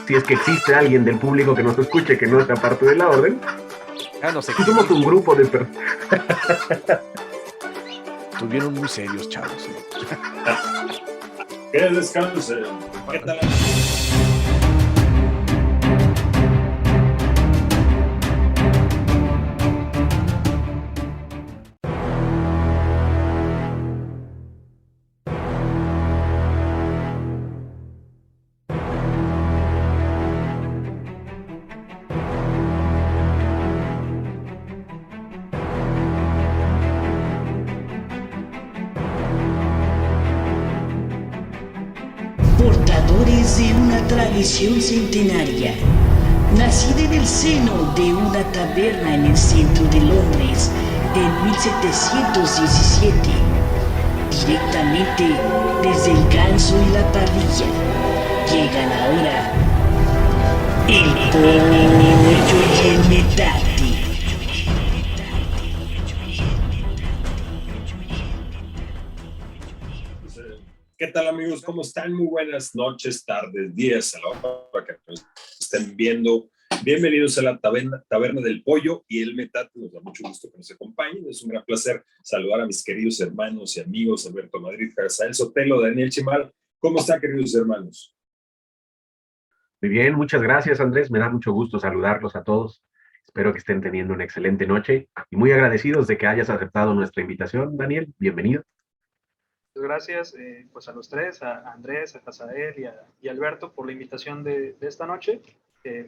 si es que existe alguien del público que nos escuche que no sea parte de la orden, no sé. somos un grupo de personas. Estuvieron muy serios, chavos. Que descansen. ¿Qué tal? Portadores de una tradición centenaria, nacida en el seno de una taberna en el centro de Londres en 1717, directamente desde el ganso y la parrilla, llegan ahora el pollo y el metate. ¿Qué tal, amigos? ¿Cómo están? Muy buenas noches, tardes, días, a la hora que nos estén viendo. Bienvenidos a la taberna del Pollo y el Metate. Nos da mucho gusto que nos acompañen. Es un gran placer saludar a mis queridos hermanos y amigos, Alberto Madrid, Jazael Sotelo, Daniel Chimal. ¿Cómo están, queridos hermanos? Muy bien, muchas gracias, Andrés. Me da mucho gusto saludarlos a todos. Espero que estén teniendo una excelente noche y muy agradecidos de que hayas aceptado nuestra invitación, Daniel. Bienvenido. Gracias pues a los tres, a Andrés, a Jazael y a Alberto por la invitación de esta noche.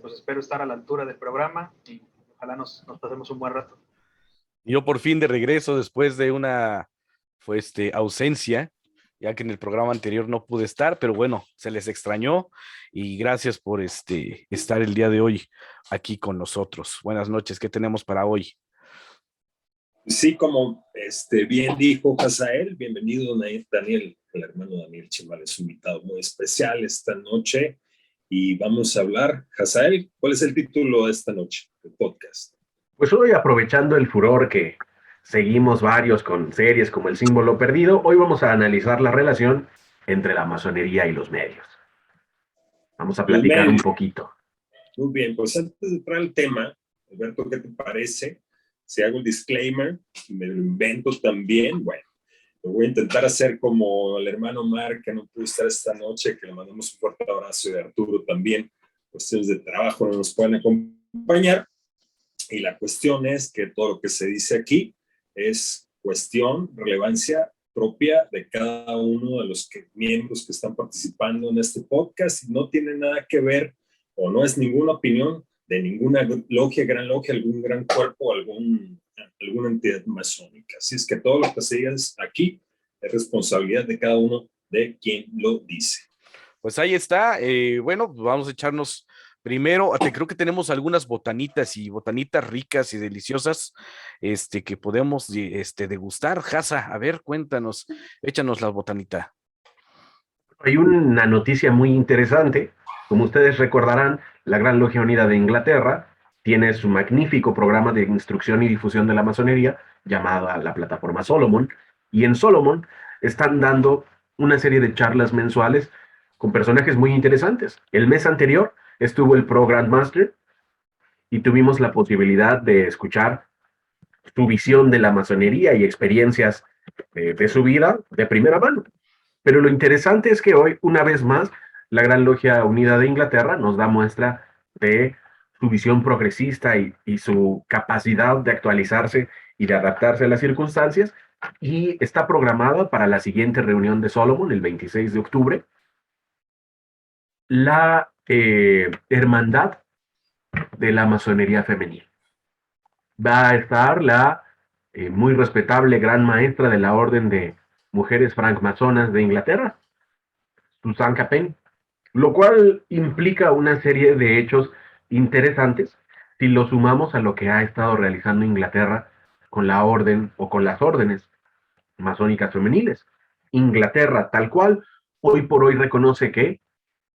Pues espero estar a la altura del programa y ojalá nos pasemos un buen rato. Yo por fin de regreso después de una ausencia, ya que en el programa anterior no pude estar, pero bueno, se les extrañó y gracias por estar el día de hoy aquí con nosotros. Buenas noches, ¿qué tenemos para hoy? Sí, como bien dijo Jazael, bienvenido Daniel, el hermano Daniel Chimal es un invitado muy especial esta noche y vamos a hablar. Jazael, ¿cuál es el título de esta noche del podcast? Pues hoy, aprovechando el furor que seguimos varios con series como El Símbolo Perdido, hoy vamos a analizar la relación entre la masonería y los medios. Vamos a platicar un poquito. Muy bien, pues antes de entrar al tema, Alberto, ¿qué te parece? Si hago el disclaimer, me lo invento también, bueno, lo voy a intentar hacer como el hermano Mar, que no pudo estar esta noche, que le mandamos un fuerte abrazo, y de Arturo también, cuestiones de trabajo no nos pueden acompañar, y la cuestión es que todo lo que se dice aquí es cuestión, relevancia propia de cada uno de los miembros que están participando en este podcast, y no tiene nada que ver, o no es ninguna opinión de ninguna logia, gran logia, algún gran cuerpo, alguna entidad masónica. Así es que todo lo que se diga aquí es responsabilidad de cada uno de quien lo dice. Pues ahí está. Bueno, vamos a echarnos primero. Creo que tenemos algunas botanitas ricas y deliciosas que podemos degustar. Jaza, a ver, cuéntanos, échanos la botanita. Hay una noticia muy interesante. Como ustedes recordarán, la Gran Logia Unida de Inglaterra tiene su magnífico programa de instrucción y difusión de la masonería llamado la plataforma Solomon, y en Solomon están dando una serie de charlas mensuales con personajes muy interesantes. El mes anterior estuvo el Pro Grandmaster y tuvimos la posibilidad de escuchar su visión de la masonería y experiencias de su vida de primera mano. Pero lo interesante es que hoy, una vez más, la Gran Logia Unida de Inglaterra nos da muestra de su visión progresista y su capacidad de actualizarse y de adaptarse a las circunstancias, y está programada para la siguiente reunión de Solomon, el 26 de octubre, la Hermandad de la Masonería Femenil. Va a estar la muy respetable gran maestra de la Orden de Mujeres Francmasonas de Inglaterra, Susan Capen, lo cual implica una serie de hechos interesantes si lo sumamos a lo que ha estado realizando Inglaterra con la orden o con las órdenes masónicas femeniles. Inglaterra, tal cual, hoy por hoy reconoce que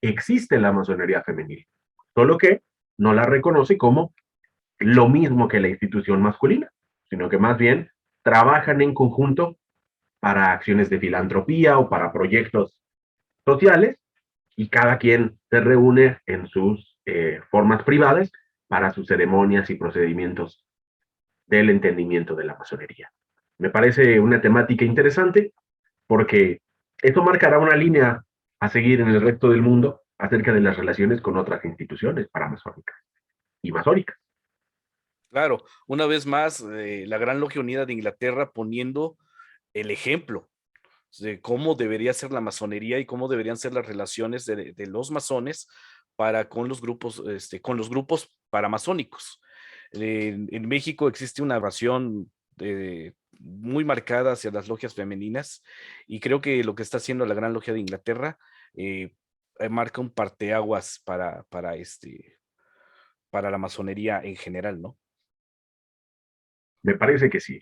existe la masonería femenil, solo que no la reconoce como lo mismo que la institución masculina, sino que más bien trabajan en conjunto para acciones de filantropía o para proyectos sociales, y cada quien se reúne en sus formas privadas para sus ceremonias y procedimientos del entendimiento de la masonería. Me parece una temática interesante porque esto marcará una línea a seguir en el resto del mundo acerca de las relaciones con otras instituciones paramasónicas y masónicas. Claro, una vez más, la Gran Logia Unida de Inglaterra poniendo el ejemplo de cómo debería ser la masonería y cómo deberían ser las relaciones de los masones para con los grupos paramasónicos. En México existe una evasión muy marcada hacia las logias femeninas y creo que lo que está haciendo la Gran Logia de Inglaterra marca un parteaguas para la masonería en general, ¿no? Me parece que sí.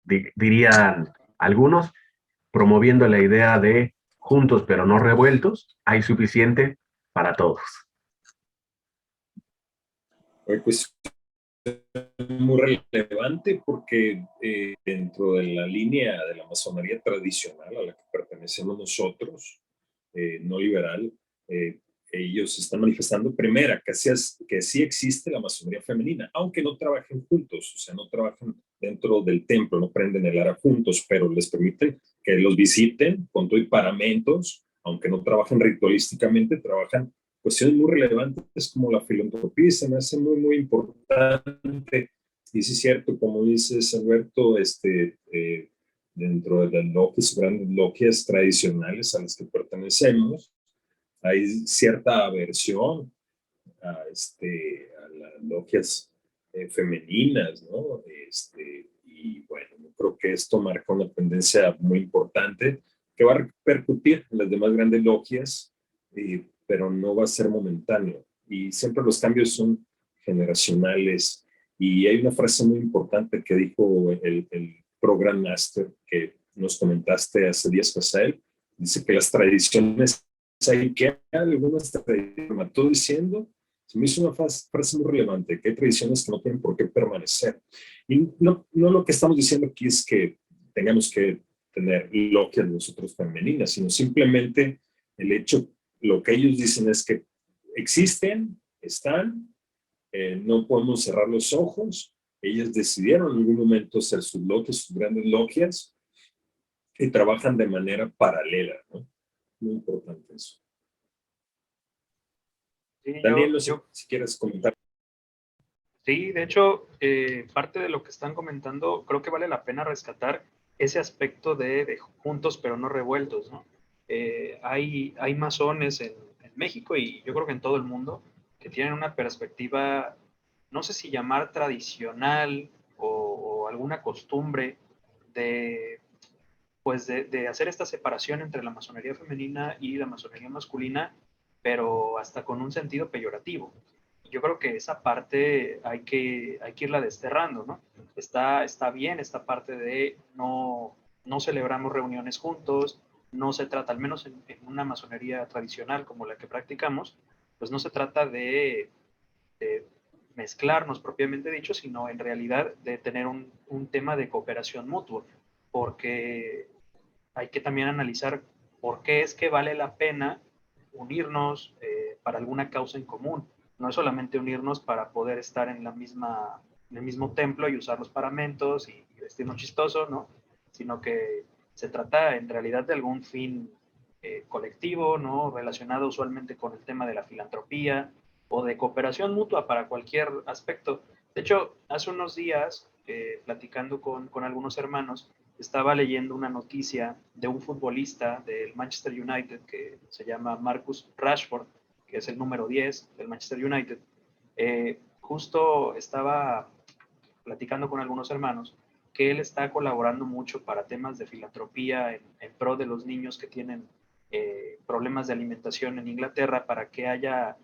Dirían algunos, promoviendo la idea de juntos pero no revueltos, hay suficiente para todos. Pues muy relevante porque dentro de la línea de la masonería tradicional a la que pertenecemos nosotros, no liberal, ellos están manifestando primera que sí existe la masonería femenina, aunque no trabajen juntos, o sea, no trabajan dentro del templo, no prenden el ara juntos, pero les permiten que los visiten con todo y paramentos, aunque no trabajan ritualísticamente, trabajan cuestiones muy relevantes como la filantropía. Se me hace muy, muy importante. Y sí es cierto, como dices, Alberto, dentro de las logias, grandes logias tradicionales a las que pertenecemos, hay cierta aversión a las logias femeninas, ¿no? Y bueno, creo que esto marca una tendencia muy importante que va a repercutir en las demás grandes logias, pero no va a ser momentáneo. Y siempre los cambios son generacionales. Y hay una frase muy importante que dijo el Program Master que nos comentaste hace días, Casael. Dice que las tradiciones hay que algunas tradiciones, mató diciendo, se me hizo una frase muy relevante, que hay tradiciones que no tienen por qué permanecer. Y no lo que estamos diciendo aquí es que tengamos que tener logias nosotros femeninas, sino simplemente el hecho, lo que ellos dicen es que existen, están, no podemos cerrar los ojos. Ellas decidieron en algún momento ser sus logias, sus grandes logias, y trabajan de manera paralela, ¿no? Muy importante eso. Sí, Daniel, no sé si quieres comentar. Sí, de hecho, parte de lo que están comentando, creo que vale la pena rescatar ese aspecto de juntos pero no revueltos, ¿no? Hay masones en México y yo creo que en todo el mundo que tienen una perspectiva, no sé si llamar tradicional o alguna costumbre de, pues de hacer esta separación entre la masonería femenina y la masonería masculina, pero hasta con un sentido peyorativo. Yo creo que esa parte hay que irla desterrando, ¿no? Está bien esta parte de no celebramos reuniones juntos, no se trata, al menos en una masonería tradicional como la que practicamos, pues no se trata de mezclarnos propiamente dicho, sino en realidad de tener un tema de cooperación mutua, porque hay que también analizar por qué es que vale la pena unirnos para alguna causa en común. No es solamente unirnos para poder estar en el mismo templo y usar los paramentos y vestirnos chistoso, ¿no? Sino que se trata en realidad de algún fin colectivo, ¿no? Relacionado usualmente con el tema de la filantropía o de cooperación mutua para cualquier aspecto. De hecho, hace unos días, platicando con algunos hermanos, estaba leyendo una noticia de un futbolista del Manchester United que se llama Marcus Rashford, que es el número 10 del Manchester United. Justo estaba platicando con algunos hermanos que él está colaborando mucho para temas de filantropía en pro de los niños que tienen problemas de alimentación en Inglaterra, para que haya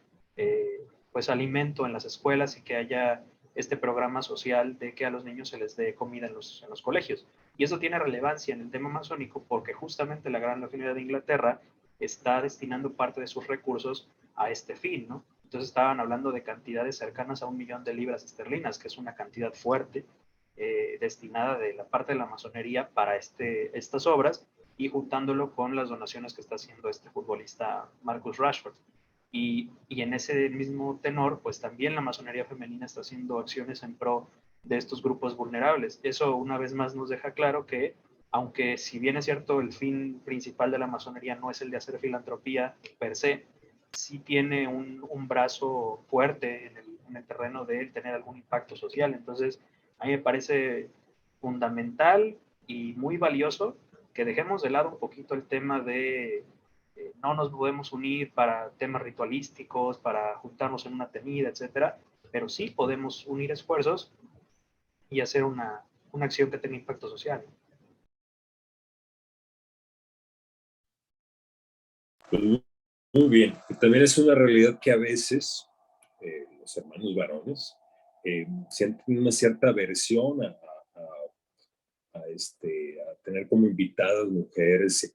pues alimento en las escuelas y que haya este programa social de que a los niños se les dé comida en los colegios. Y eso tiene relevancia en el tema masónico porque justamente la Gran Logia Unida de Inglaterra está destinando parte de sus recursos a este fin, ¿no? Entonces estaban hablando de cantidades cercanas a 1 millón de libras esterlinas, que es una cantidad fuerte destinada de la parte de la masonería para estas obras. y juntándolo con las donaciones que está haciendo este futbolista Marcus Rashford. Y en ese mismo tenor, pues también la masonería femenina está haciendo acciones en pro de estos grupos vulnerables. Eso una vez más nos deja claro que, aunque si bien es cierto el fin principal de la masonería no es el de hacer filantropía per se, sí tiene un brazo fuerte en el terreno de tener algún impacto social. Entonces, a mí me parece fundamental y muy valioso que dejemos de lado un poquito el tema de no nos podemos unir para temas ritualísticos, para juntarnos en una tenida, etcétera, pero sí podemos unir esfuerzos y hacer una acción que tenga impacto social. Pues muy bien. También es una realidad que a veces los hermanos varones sienten una cierta aversión a tener como invitadas mujeres,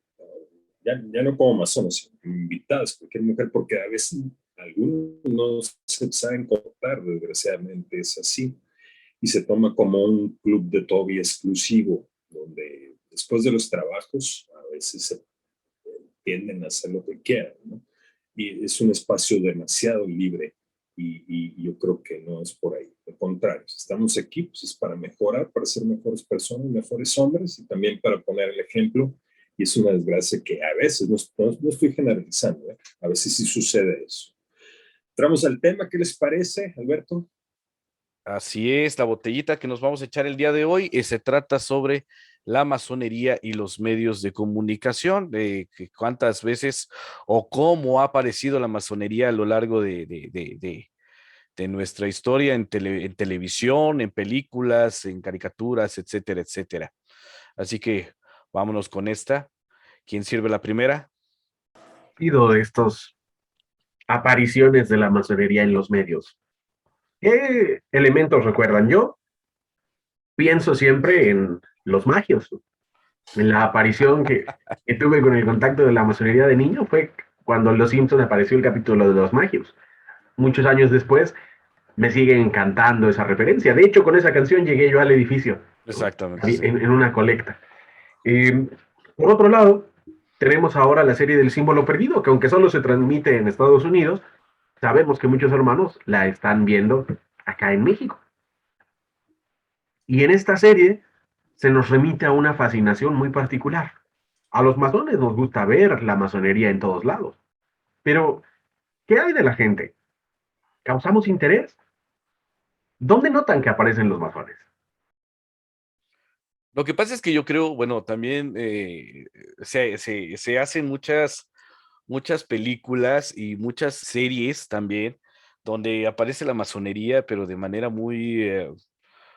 ya no como masones, sino como invitadas, cualquier mujer, porque a veces algunos no se saben comportar, desgraciadamente es así, y se toma como un club de Toby exclusivo, donde después de los trabajos a veces se tienden a hacer lo que quieran, ¿no? Y es un espacio demasiado libre y yo creo que no es por ahí. Al contrario, si estamos aquí, pues es para mejorar, para ser mejores personas, mejores hombres y también para poner el ejemplo. Y es una desgracia que a veces, no estoy generalizando, a veces sí sucede eso. Entramos al tema, ¿qué les parece, Alberto? Así es, la botellita que nos vamos a echar el día de hoy se trata sobre la masonería y los medios de comunicación, de cuántas veces o cómo ha aparecido la masonería a lo largo de nuestra historia en televisión, en películas, en caricaturas, etcétera, etcétera. Así que vámonos con esta. ¿Quién sirve la primera? Pido de estas apariciones de la masonería en los medios. ¿Qué elementos recuerdan? Yo pienso siempre en los magios. En la aparición que tuve con el contacto de la masonería de niño fue cuando en Los Simpsons apareció el capítulo de los magios. Muchos años después me sigue encantando esa referencia. De hecho, con esa canción llegué yo al edificio, Exactamente. Sí. en una colecta. Por otro lado, tenemos ahora la serie del símbolo perdido, que aunque solo se transmite en Estados Unidos, sabemos que muchos hermanos la están viendo acá en México. Y en esta serie se nos remite a una fascinación muy particular. A los masones nos gusta ver la masonería en todos lados. Pero, ¿qué hay de la gente? ¿Causamos interés? ¿Dónde notan que aparecen los masones? Lo que pasa es que yo creo, bueno, también se hacen muchas películas y muchas series también donde aparece la masonería, pero de manera muy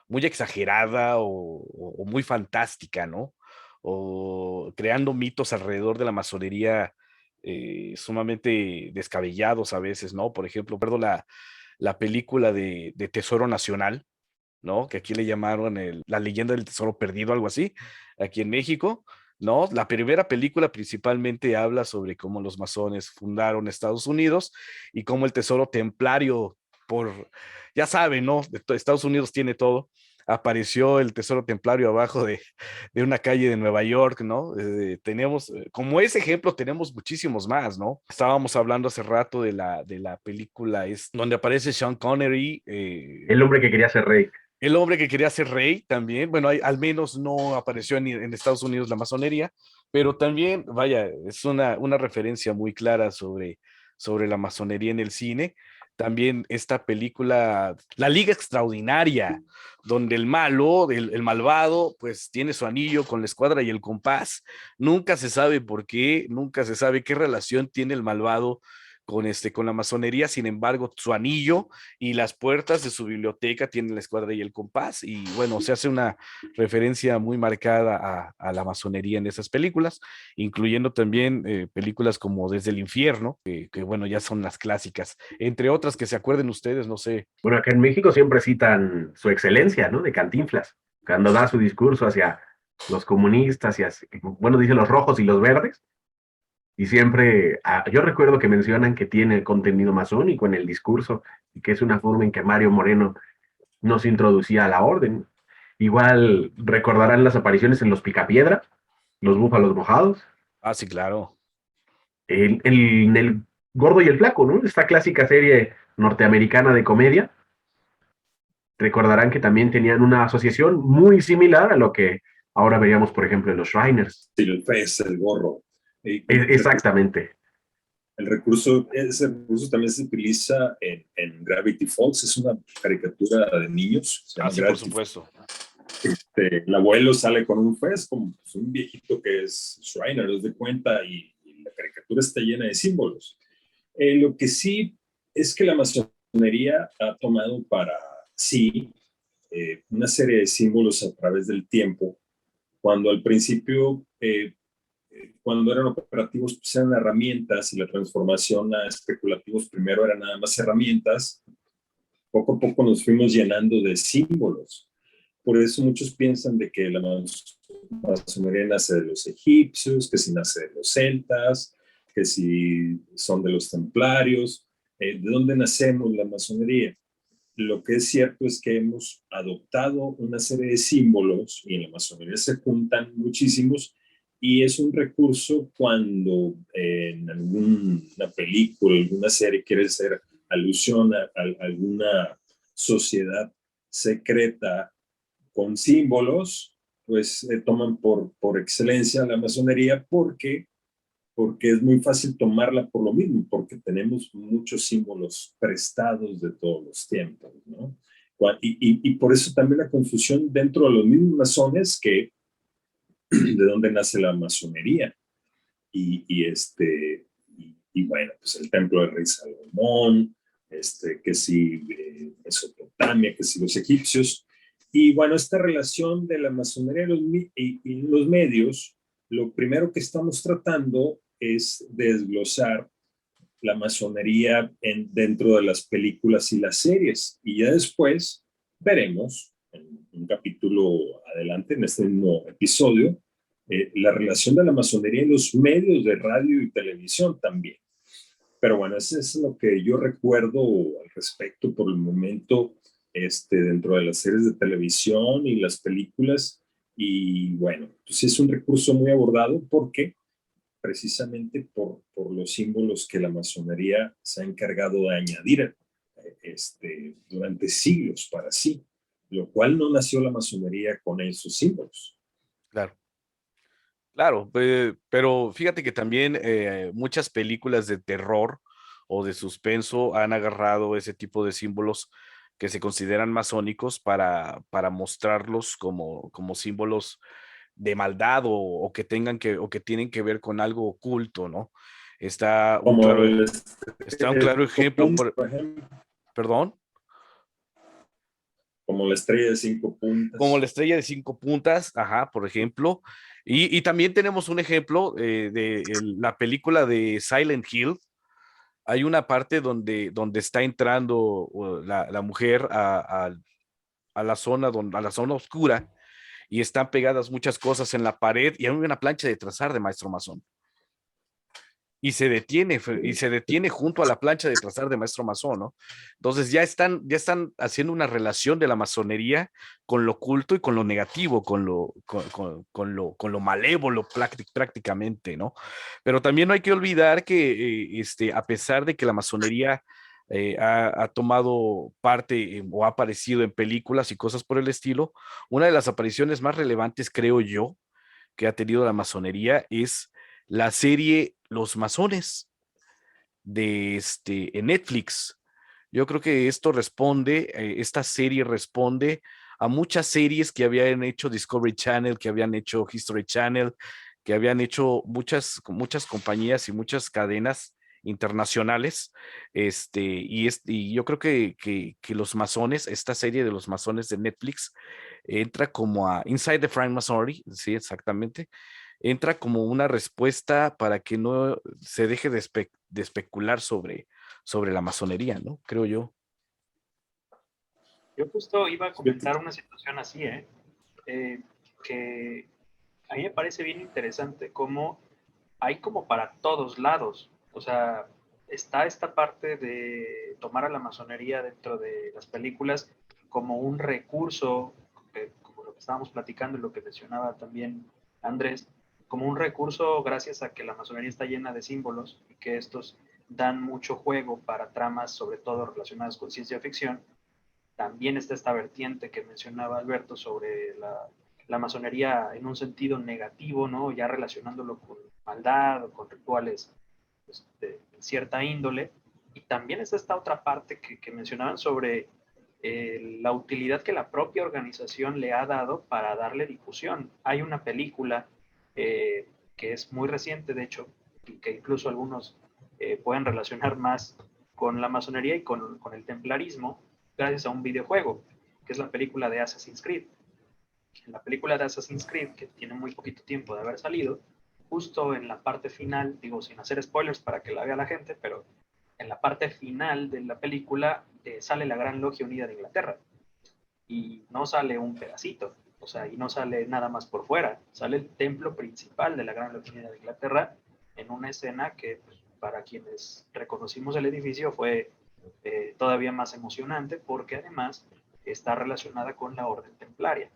exagerada o muy fantástica, ¿no? O creando mitos alrededor de la masonería sumamente descabellados a veces, ¿no? Por ejemplo, recuerdo la película de Tesoro Nacional, ¿no? Que aquí le llamaron la leyenda del tesoro perdido, algo así, aquí en México, ¿no? La primera película principalmente habla sobre cómo los masones fundaron Estados Unidos y cómo el tesoro templario, ya saben, ¿no? Estados Unidos tiene todo. Apareció el tesoro templario abajo de una calle de Nueva York, ¿no? Tenemos, como ese ejemplo, tenemos muchísimos más, ¿no? Estábamos hablando hace rato de la película donde aparece Sean Connery. El hombre que quería ser rey. El hombre que quería ser rey también, bueno, al menos no apareció en Estados Unidos la masonería, pero también, vaya, es una referencia muy clara sobre la masonería en el cine. También esta película, La Liga Extraordinaria, donde el malo, el malvado, pues tiene su anillo con la escuadra y el compás. Nunca se sabe por qué, nunca se sabe qué relación tiene el malvado con la masonería. Sin embargo, su anillo y las puertas de su biblioteca tienen la escuadra y el compás, y bueno, se hace una referencia muy marcada a la masonería en esas películas, incluyendo también películas como Desde el Infierno, que bueno, ya son las clásicas, entre otras que se acuerden ustedes, no sé. Bueno, acá en México siempre citan su excelencia, ¿no? De Cantinflas, cuando da su discurso hacia los comunistas y bueno, dice los rojos y los verdes. Y siempre, yo recuerdo que mencionan que tiene contenido masónico en el discurso y que es una forma en que Mario Moreno nos introducía a la orden. Igual recordarán las apariciones en Los Picapiedra los búfalos mojados, Ah, sí, claro. el Gordo y el Flaco, ¿no? Esta clásica serie norteamericana de comedia. Recordarán que también tenían una asociación muy similar a lo que ahora veríamos, por ejemplo, en los Shriners. Sí, el pez, el gorro. Exactamente. Ese recurso también se utiliza en Gravity Falls, es una caricatura de niños. Se llama Sí, por Gravity supuesto. El abuelo sale con un fez, como pues, un viejito que es Shriner, os de cuenta, y la caricatura está llena de símbolos. Lo que sí es que la masonería ha tomado para sí una serie de símbolos a través del tiempo, cuando al principio, cuando eran operativos, pues eran herramientas, y la transformación a especulativos primero eran nada más herramientas. Poco a poco nos fuimos llenando de símbolos. Por eso muchos piensan de que la masonería nace de los egipcios, que si nace de los celtas, que si son de los templarios. ¿De dónde nacemos la masonería? Lo que es cierto es que hemos adoptado una serie de símbolos, y en la masonería se juntan muchísimos, y es un recurso cuando en alguna película, alguna serie quiere hacer alusión a alguna sociedad secreta con símbolos, pues toman por excelencia la masonería, porque es muy fácil tomarla por lo mismo, porque tenemos muchos símbolos prestados de todos los tiempos, ¿no? Y por eso también la confusión dentro de los mismos masones, que de dónde nace la masonería. Y bueno, pues el templo del rey Salomón, que si Mesopotamia, que si los egipcios. Y bueno, esta relación de la masonería y los medios, lo primero que estamos tratando es desglosar la masonería dentro de las películas y las series. Y ya después veremos, en un capítulo adelante, en este mismo episodio, la relación de la masonería en los medios de radio y televisión también. Pero bueno, eso es lo que yo recuerdo al respecto por el momento, dentro de las series de televisión y las películas. Y bueno, pues es un recurso muy abordado, porque precisamente por los símbolos que la masonería se ha encargado de añadir durante siglos para sí, lo cual no nació la masonería con esos símbolos. Claro. Claro, pero fíjate que también muchas películas de terror o de suspenso han agarrado ese tipo de símbolos que se consideran masónicos para mostrarlos como símbolos de maldad o que tienen que ver con algo oculto, ¿no? Está un Como claro, el está un claro ejemplo, por ejemplo, perdón, como la estrella de 5 puntas. como la estrella de 5 puntas, ajá, por ejemplo. Y también tenemos un ejemplo de la película de Silent Hill. Hay una parte donde está entrando la mujer a la zona a la zona oscura, y están pegadas muchas cosas en la pared, y hay una plancha de trazar de Maestro Masón. Y se detiene junto a la plancha de trazar de Maestro Masón, ¿no? Entonces ya están haciendo una relación de la masonería con lo oculto y con lo negativo, con lo malévolo prácticamente, ¿no? Pero también no hay que olvidar que a pesar de que la masonería ha tomado parte o ha aparecido en películas y cosas por el estilo, una de las apariciones más relevantes, creo yo, que ha tenido la masonería es la serie Los Masones en Netflix. Yo creo que esta serie responde a muchas series que habían hecho Discovery Channel, que habían hecho History Channel, que habían hecho muchas compañías y muchas cadenas internacionales. Y yo creo que Los Masones, esta serie de Los Masones de Netflix, entra como a Inside the Frankmasonry, sí, exactamente. Entra como una respuesta para que no se deje de especular sobre la masonería, ¿no? Creo yo. Yo justo iba a comentar una situación así, que a mí me parece bien interesante cómo hay como para todos lados. O sea, está esta parte de tomar a la masonería dentro de las películas como un recurso, como lo que estábamos platicando y lo que mencionaba también Andrés, como un recurso gracias a que la masonería está llena de símbolos y que estos dan mucho juego para tramas, sobre todo relacionadas con ciencia ficción. También está esta vertiente que mencionaba Alberto sobre la masonería en un sentido negativo, ¿no? Ya relacionándolo con maldad o con rituales pues, de cierta índole. Y también está esta otra parte que mencionaban sobre la utilidad que la propia organización le ha dado para darle difusión. Hay una película que es muy reciente, de hecho, y que incluso algunos pueden relacionar más con la masonería y con el templarismo, gracias a un videojuego, que es la película de Assassin's Creed. En la película de Assassin's Creed, que tiene muy poquito tiempo de haber salido, justo en la parte final, digo sin hacer spoilers para que la vea la gente, pero en la parte final de la película sale la Gran Logia Unida de Inglaterra y no sale un pedacito, o sea, y no sale nada más por fuera, sale el templo principal de la Gran Logia Unida de Inglaterra en una escena que pues, para quienes reconocimos el edificio fue todavía más emocionante porque además está relacionada con la Orden Templaria.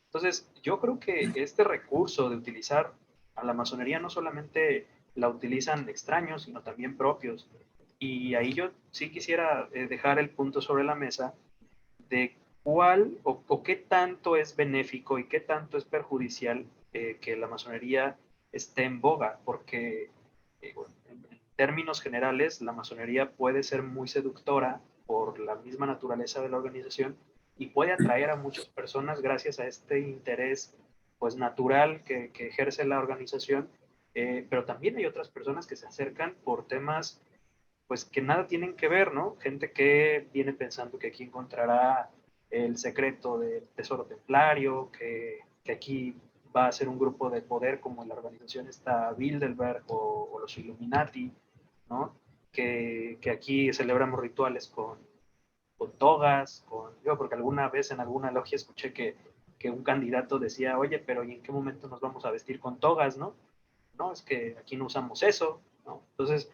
Entonces, yo creo que este recurso de utilizar a la masonería no solamente la utilizan extraños, sino también propios. Y ahí yo sí quisiera dejar el punto sobre la mesa de cuál o qué tanto es benéfico y qué tanto es perjudicial que la masonería esté en boga, porque bueno, en términos generales la masonería puede ser muy seductora por la misma naturaleza de la organización y puede atraer a muchas personas gracias a este interés pues natural que ejerce la organización, pero también hay otras personas que se acercan por temas pues que nada tienen que ver, ¿no? Gente que viene pensando que aquí encontrará el secreto del tesoro templario, que aquí va a ser un grupo de poder como la organización está Bilderberg o los Illuminati, ¿no? Que aquí celebramos rituales con togas, yo porque alguna vez en alguna logia escuché que un candidato decía, oye, pero ¿y en qué momento nos vamos a vestir con togas, no? No, es que aquí no usamos eso, ¿no? Entonces,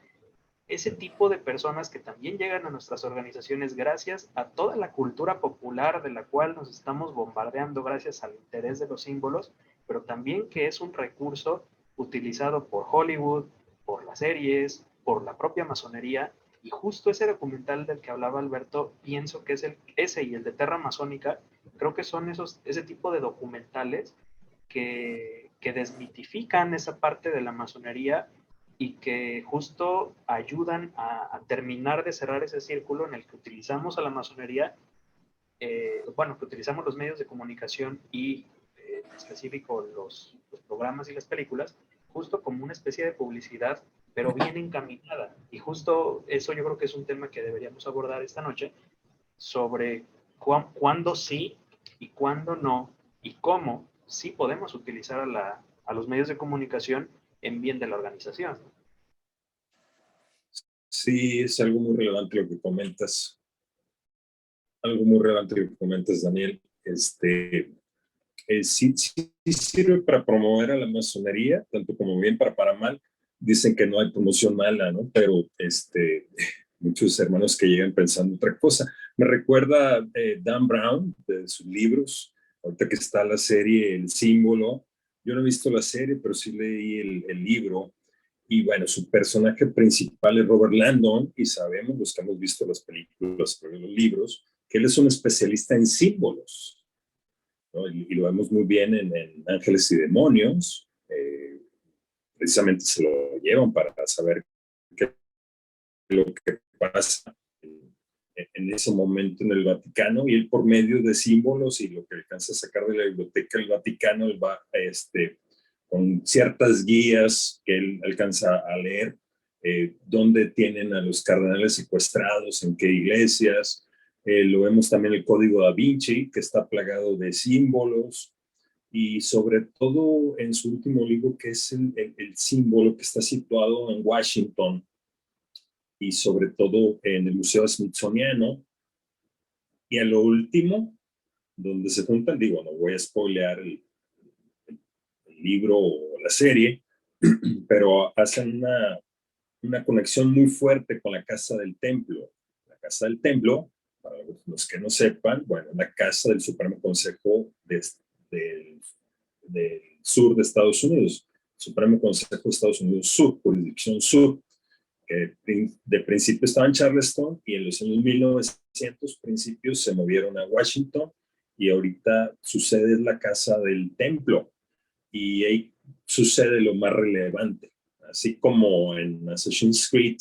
ese tipo de personas que también llegan a nuestras organizaciones gracias a toda la cultura popular de la cual nos estamos bombardeando gracias al interés de los símbolos, pero también que es un recurso utilizado por Hollywood, por las series, por la propia masonería, y justo ese documental del que hablaba Alberto, pienso que es ese y el de Terra Masónica, creo que son ese tipo de documentales que desmitifican esa parte de la masonería y que justo ayudan a terminar de cerrar ese círculo en el que utilizamos a la masonería, bueno, que utilizamos los medios de comunicación y en específico los programas y las películas, justo como una especie de publicidad, pero bien encaminada. Y justo eso yo creo que es un tema que deberíamos abordar esta noche, sobre cuándo sí y cuándo no, y cómo sí podemos utilizar a los medios de comunicación en bien de la organización. Sí, es algo muy relevante lo que comentas. Algo muy relevante lo que comentas, Daniel. Sí sirve para promover a la masonería, tanto como bien para mal. Dicen que no hay promoción mala, ¿no? Pero muchos hermanos que llegan pensando otra cosa. Me recuerda Dan Brown, de sus libros, ahorita que está la serie El Símbolo. Yo no he visto la serie, pero sí leí el libro. Y bueno, su personaje principal es Robert Landon, y sabemos, los que hemos visto las películas, los libros, que él es un especialista en símbolos, ¿no? Y lo vemos muy bien en Ángeles y Demonios. Precisamente se lo llevan para saber qué es lo que pasa en ese momento en el Vaticano, y él por medio de símbolos y lo que alcanza a sacar de la biblioteca del Vaticano, él va con ciertas guías que él alcanza a leer, dónde tienen a los cardenales secuestrados, en qué iglesias. Lo vemos también el Código Da Vinci, que está plagado de símbolos, y sobre todo en su último libro, que es el símbolo que está situado en Washington, y sobre todo en el Museo Smithsoniano. Y a lo último, donde se juntan, digo, no voy a spoilear el libro o la serie, pero hacen una conexión muy fuerte con la Casa del Templo. La Casa del Templo, para los que no sepan, bueno, la casa del Supremo Consejo del sur de Estados Unidos. Supremo Consejo de Estados Unidos Sur, jurisdicción sur, que de principio estaba en Charleston y en los años 1900 principios se movieron a Washington y ahorita su sede es la Casa del Templo y ahí sucede lo más relevante. Así como en Assassin's Creed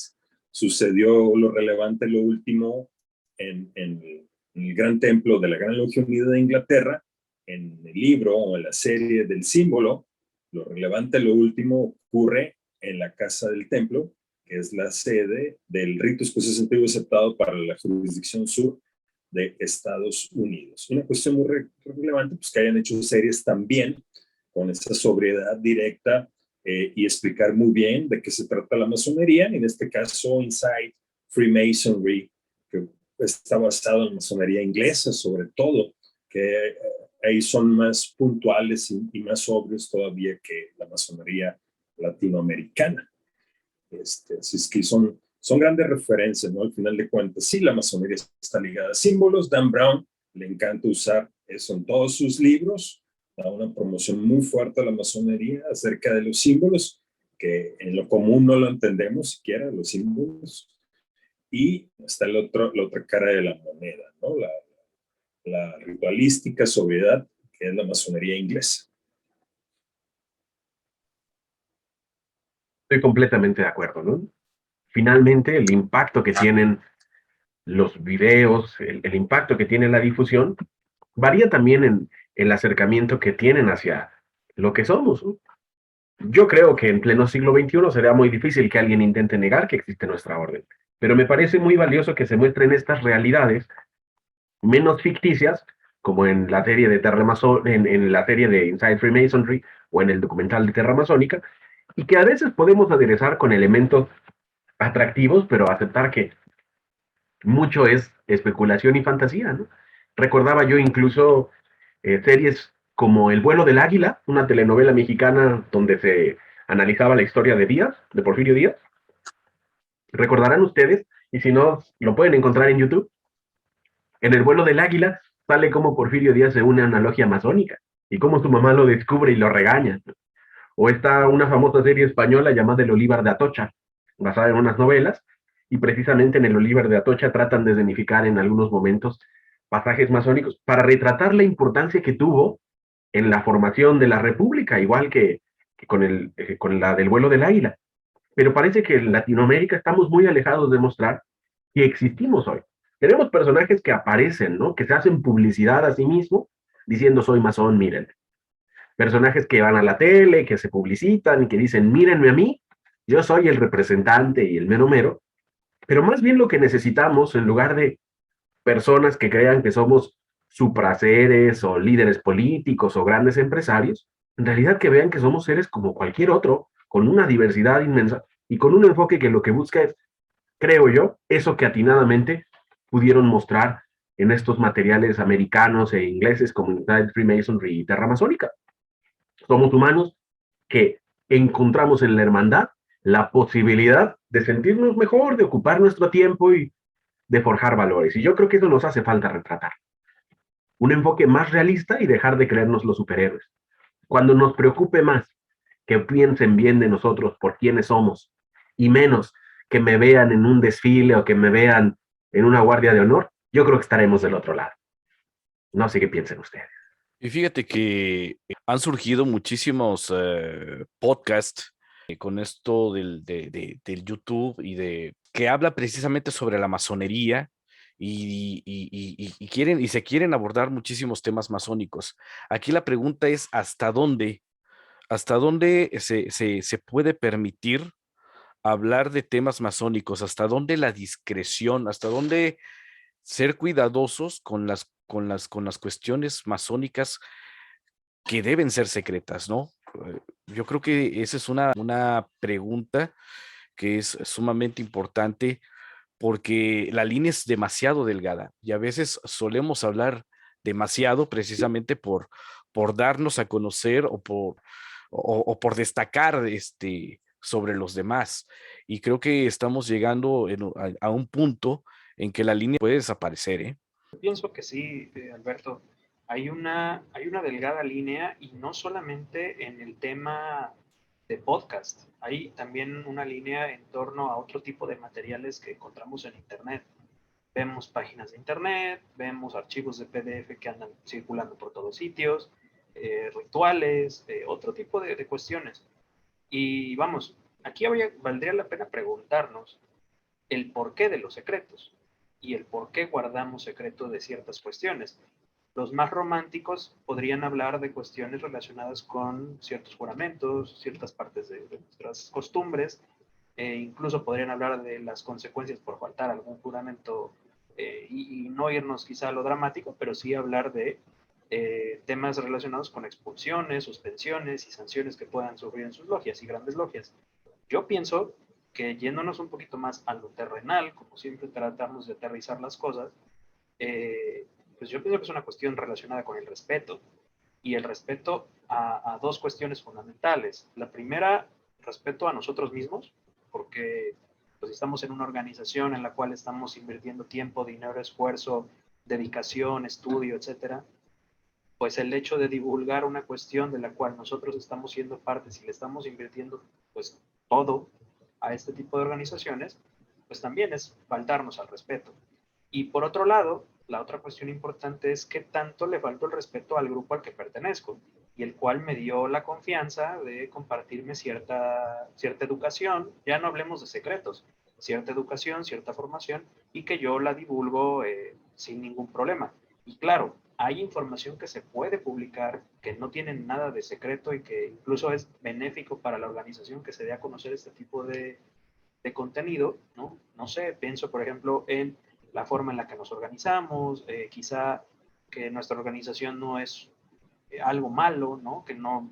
sucedió lo relevante, lo último en el Gran Templo de la Gran Logia Unida de Inglaterra, en el libro o en la serie del símbolo, lo relevante, lo último ocurre en la Casa del Templo, que es la sede del rito escocés antiguo aceptado para la jurisdicción sur de Estados Unidos. Una cuestión muy relevante, pues que hayan hecho series también con esa sobriedad directa y explicar muy bien de qué se trata la masonería, en este caso Inside Freemasonry, que está basado en la masonería inglesa sobre todo, que ahí son más puntuales y más sobrios todavía que la masonería latinoamericana. Así es que son grandes referencias, ¿no? Al final de cuentas, sí, la masonería está ligada a símbolos. Dan Brown le encanta usar eso en todos sus libros, da una promoción muy fuerte a la masonería acerca de los símbolos, que en lo común no lo entendemos siquiera, los símbolos. Y está la otra cara de la moneda, ¿no? La ritualística, sobriedad, que es la masonería inglesa. Estoy completamente de acuerdo, ¿no? Finalmente, el impacto que tienen los videos, el impacto que tiene la difusión, varía también en el acercamiento que tienen hacia lo que somos, ¿no? Yo creo que en pleno siglo XXI será muy difícil que alguien intente negar que existe nuestra orden, pero me parece muy valioso que se muestren estas realidades menos ficticias, como en la serie de en la serie de Inside Freemasonry o en el documental de Terra Masónica, y que a veces podemos aderezar con elementos atractivos, pero aceptar que mucho es especulación y fantasía, ¿no? Recordaba yo incluso series como El vuelo del águila, una telenovela mexicana donde se analizaba la historia de Díaz, de Porfirio Díaz. Recordarán ustedes, y si no, lo pueden encontrar en YouTube. En El vuelo del águila sale cómo Porfirio Díaz se une a una logia masónica y cómo su mamá lo descubre y lo regaña. O está una famosa serie española llamada El Olivar de Atocha, basada en unas novelas, y precisamente en El Olivar de Atocha tratan de escenificar en algunos momentos pasajes masónicos para retratar la importancia que tuvo en la formación de la República, igual que con la del vuelo del águila. Pero parece que en Latinoamérica estamos muy alejados de mostrar que existimos hoy. Tenemos personajes que aparecen, ¿no? Que se hacen publicidad a sí mismos diciendo soy masón, miren. Personajes que van a la tele, que se publicitan y que dicen mírenme a mí, yo soy el representante y el mero mero. Pero más bien lo que necesitamos, en lugar de personas que crean que somos supraseres o líderes políticos o grandes empresarios, en realidad que vean que somos seres como cualquier otro, con una diversidad inmensa y con un enfoque que lo que busca es, creo yo, eso que atinadamente pudieron mostrar en estos materiales americanos e ingleses como Inside Freemasonry y Terra Masónica. Somos humanos que encontramos en la hermandad la posibilidad de sentirnos mejor, de ocupar nuestro tiempo y de forjar valores. Y yo creo que eso nos hace falta retratar. Un enfoque más realista y dejar de creernos los superhéroes. Cuando nos preocupe más que piensen bien de nosotros por quiénes somos y menos que me vean en un desfile o que me vean en una guardia de honor, yo creo que estaremos del otro lado. No sé qué piensen ustedes. Y fíjate que han surgido muchísimos podcasts con esto del YouTube y que habla precisamente sobre la masonería y se quieren abordar muchísimos temas masónicos. Aquí la pregunta es ¿hasta dónde se puede permitir hablar de temas masónicos? ¿Hasta dónde la discreción? ¿Hasta dónde ser cuidadosos con las cuestiones masónicas que deben ser secretas, ¿no? Yo creo que esa es una pregunta que es sumamente importante porque la línea es demasiado delgada y a veces solemos hablar demasiado precisamente por darnos a conocer o por destacar sobre los demás. Y creo que estamos llegando a un punto en que la línea puede desaparecer, ¿eh? Pienso que sí, Alberto. Hay una delgada línea y no solamente en el tema podcast. Hay también una línea en torno a otro tipo de materiales que encontramos en Internet. Vemos páginas de Internet, vemos archivos de PDF que andan circulando por todos sitios, rituales, otro tipo de cuestiones. Y vamos, aquí valdría la pena preguntarnos el porqué de los secretos y el por qué guardamos secreto de ciertas cuestiones. Los más románticos podrían hablar de cuestiones relacionadas con ciertos juramentos, ciertas partes de nuestras costumbres, incluso podrían hablar de las consecuencias por faltar algún juramento y no irnos quizá a lo dramático, pero sí hablar de temas relacionados con expulsiones, suspensiones y sanciones que puedan sufrir en sus logias y grandes logias. Yo pienso que yéndonos un poquito más a lo terrenal, como siempre tratamos de aterrizar las cosas, pues yo pienso que es una cuestión relacionada con el respeto, y el respeto a dos cuestiones fundamentales. La primera, respeto a nosotros mismos, porque pues estamos en una organización en la cual estamos invirtiendo tiempo, dinero, esfuerzo, dedicación, estudio, etcétera. Pues el hecho de divulgar una cuestión de la cual nosotros estamos siendo partes y le estamos invirtiendo pues todo a este tipo de organizaciones, pues también es faltarnos al respeto. Y por otro lado, la otra cuestión importante es qué tanto le faltó el respeto al grupo al que pertenezco y el cual me dio la confianza de compartirme cierta educación, ya no hablemos de secretos, cierta educación, cierta formación, y que yo la divulgo sin ningún problema. Y claro, hay información que se puede publicar, que no tiene nada de secreto y que incluso es benéfico para la organización que se dé a conocer este tipo de contenido, ¿no? No sé, pienso por ejemplo en la forma en la que nos organizamos, quizá que nuestra organización no es algo malo, ¿no? Que no,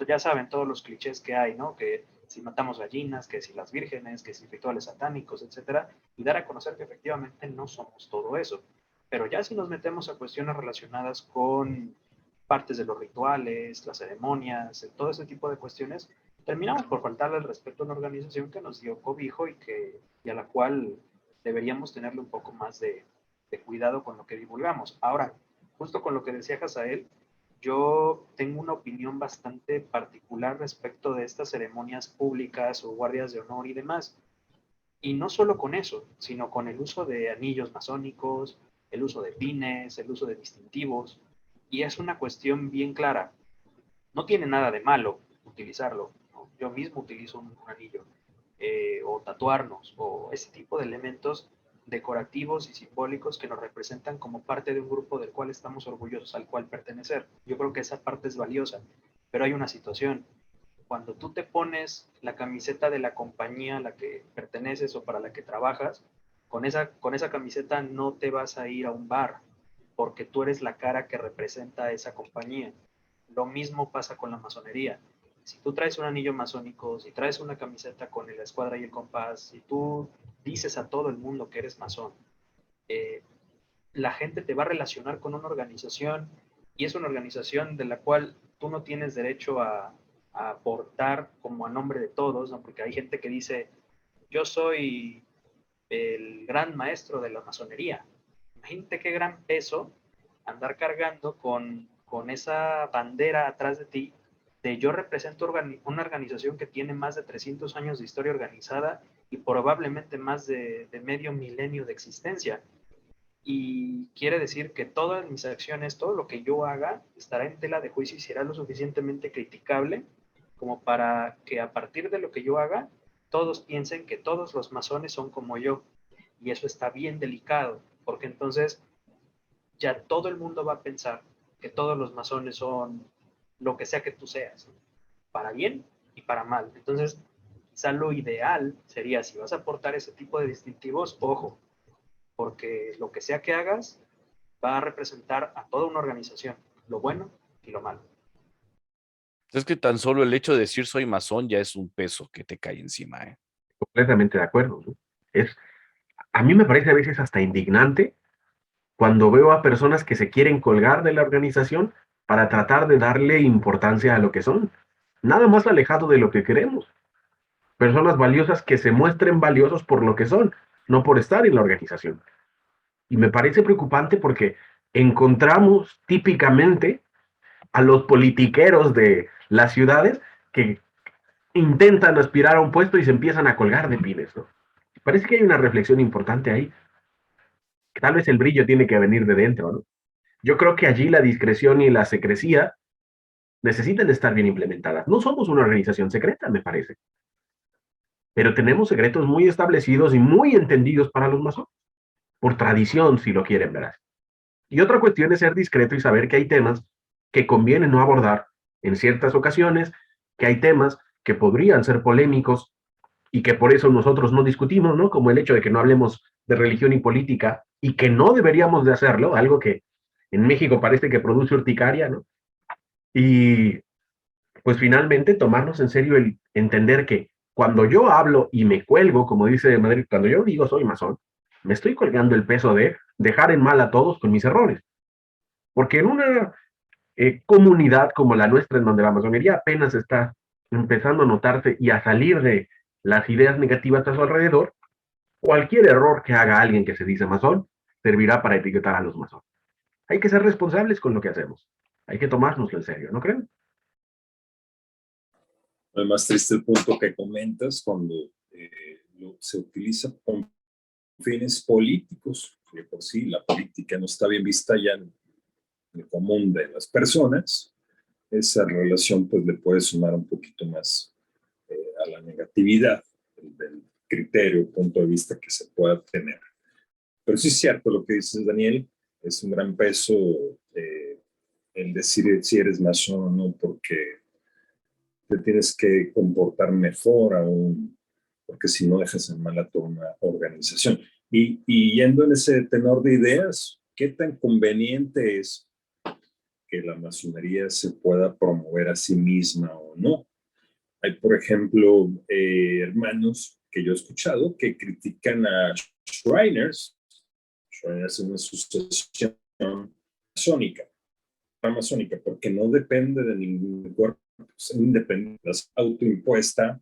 ya saben todos los clichés que hay, ¿no? Que si matamos gallinas, que si las vírgenes, que si rituales satánicos, etcétera, y dar a conocer que efectivamente no somos todo eso. Pero ya si nos metemos a cuestiones relacionadas con partes de los rituales, las ceremonias, todo ese tipo de cuestiones, terminamos por faltarle el respeto a una organización que nos dio cobijo y a la cual deberíamos tenerle un poco más de cuidado con lo que divulgamos. Ahora, justo con lo que decía Hazael, yo tengo una opinión bastante particular respecto de estas ceremonias públicas o guardias de honor y demás. Y no solo con eso, sino con el uso de anillos masónicos, el uso de pines, el uso de distintivos. Y es una cuestión bien clara. No tiene nada de malo utilizarlo, ¿no? Yo mismo utilizo un anillo, o tatuarnos, o ese tipo de elementos decorativos y simbólicos que nos representan como parte de un grupo del cual estamos orgullosos al cual pertenecer. Yo creo que esa parte es valiosa, pero hay una situación. Cuando tú te pones la camiseta de la compañía a la que perteneces o para la que trabajas, con esa camiseta no te vas a ir a un bar, porque tú eres la cara que representa a esa compañía. Lo mismo pasa con la masonería. Si tú traes un anillo masónico, si traes una camiseta con la escuadra y el compás, si tú dices a todo el mundo que eres masón, la gente te va a relacionar con una organización y es una organización de la cual tú no tienes derecho a aportar como a nombre de todos, ¿no? Porque hay gente que dice, yo soy el gran maestro de la masonería. Imagínate qué gran peso andar cargando con esa bandera atrás de ti de yo represento una organización que tiene más de 300 años de historia organizada y probablemente más de medio milenio de existencia. Y quiere decir que todas mis acciones, todo lo que yo haga, estará en tela de juicio y será lo suficientemente criticable como para que a partir de lo que yo haga, todos piensen que todos los masones son como yo. Y eso está bien delicado, porque entonces ya todo el mundo va a pensar que todos los masones son lo que sea que tú seas, para bien y para mal. Entonces, quizá lo ideal sería, si vas a aportar ese tipo de distintivos, ojo, porque lo que sea que hagas va a representar a toda una organización, lo bueno y lo malo. Es que tan solo el hecho de decir soy masón ya es un peso que te cae encima, ¿eh? Completamente de acuerdo, ¿no? A mí me parece a veces hasta indignante cuando veo a personas que se quieren colgar de la organización para tratar de darle importancia a lo que son. Nada más alejado de lo que queremos. Personas valiosas que se muestren valiosos por lo que son, no por estar en la organización. Y me parece preocupante porque encontramos típicamente a los politiqueros de las ciudades que intentan aspirar a un puesto y se empiezan a colgar de pines, ¿no? Parece que hay una reflexión importante ahí. Tal vez el brillo tiene que venir de dentro, ¿no? Yo creo que allí la discreción y la secrecía necesitan estar bien implementadas. No somos una organización secreta, me parece, pero tenemos secretos muy establecidos y muy entendidos para los masones, por tradición, si lo quieren ver así. Y otra cuestión es ser discreto y saber que hay temas que conviene no abordar en ciertas ocasiones, que hay temas que podrían ser polémicos y que por eso nosotros no discutimos, ¿no? Como el hecho de que no hablemos de religión y política y que no deberíamos de hacerlo, algo que en México parece que produce urticaria, ¿no? Y pues finalmente tomarnos en serio el entender que cuando yo hablo y me cuelgo, como dice Madrid, cuando yo digo soy masón, me estoy colgando el peso de dejar en mal a todos con mis errores. Porque en una comunidad como la nuestra, en donde la masonería apenas está empezando a notarse y a salir de las ideas negativas a su alrededor, cualquier error que haga alguien que se dice masón servirá para etiquetar a los masones. Hay que ser responsables con lo que hacemos. Hay que tomárnoslo en serio, ¿no creen? El más triste el punto que comentas cuando se utiliza con fines políticos, que por sí la política no está bien vista ya en el común de las personas. Esa relación pues le puede sumar un poquito más a la negatividad del criterio, punto de vista que se pueda tener. Pero sí es cierto lo que dices, Daniel, es un gran peso el decir si eres masón o no, porque te tienes que comportar mejor aún, porque si no dejas en mal a toda una organización. Y yendo en ese tenor de ideas, ¿qué tan conveniente es que la masonería se pueda promover a sí misma o no? Hay, por ejemplo, hermanos que yo he escuchado que critican a Shriners. Shriners es una asociación masónica, porque no depende de ningún cuerpo, es independiente, es autoimpuesta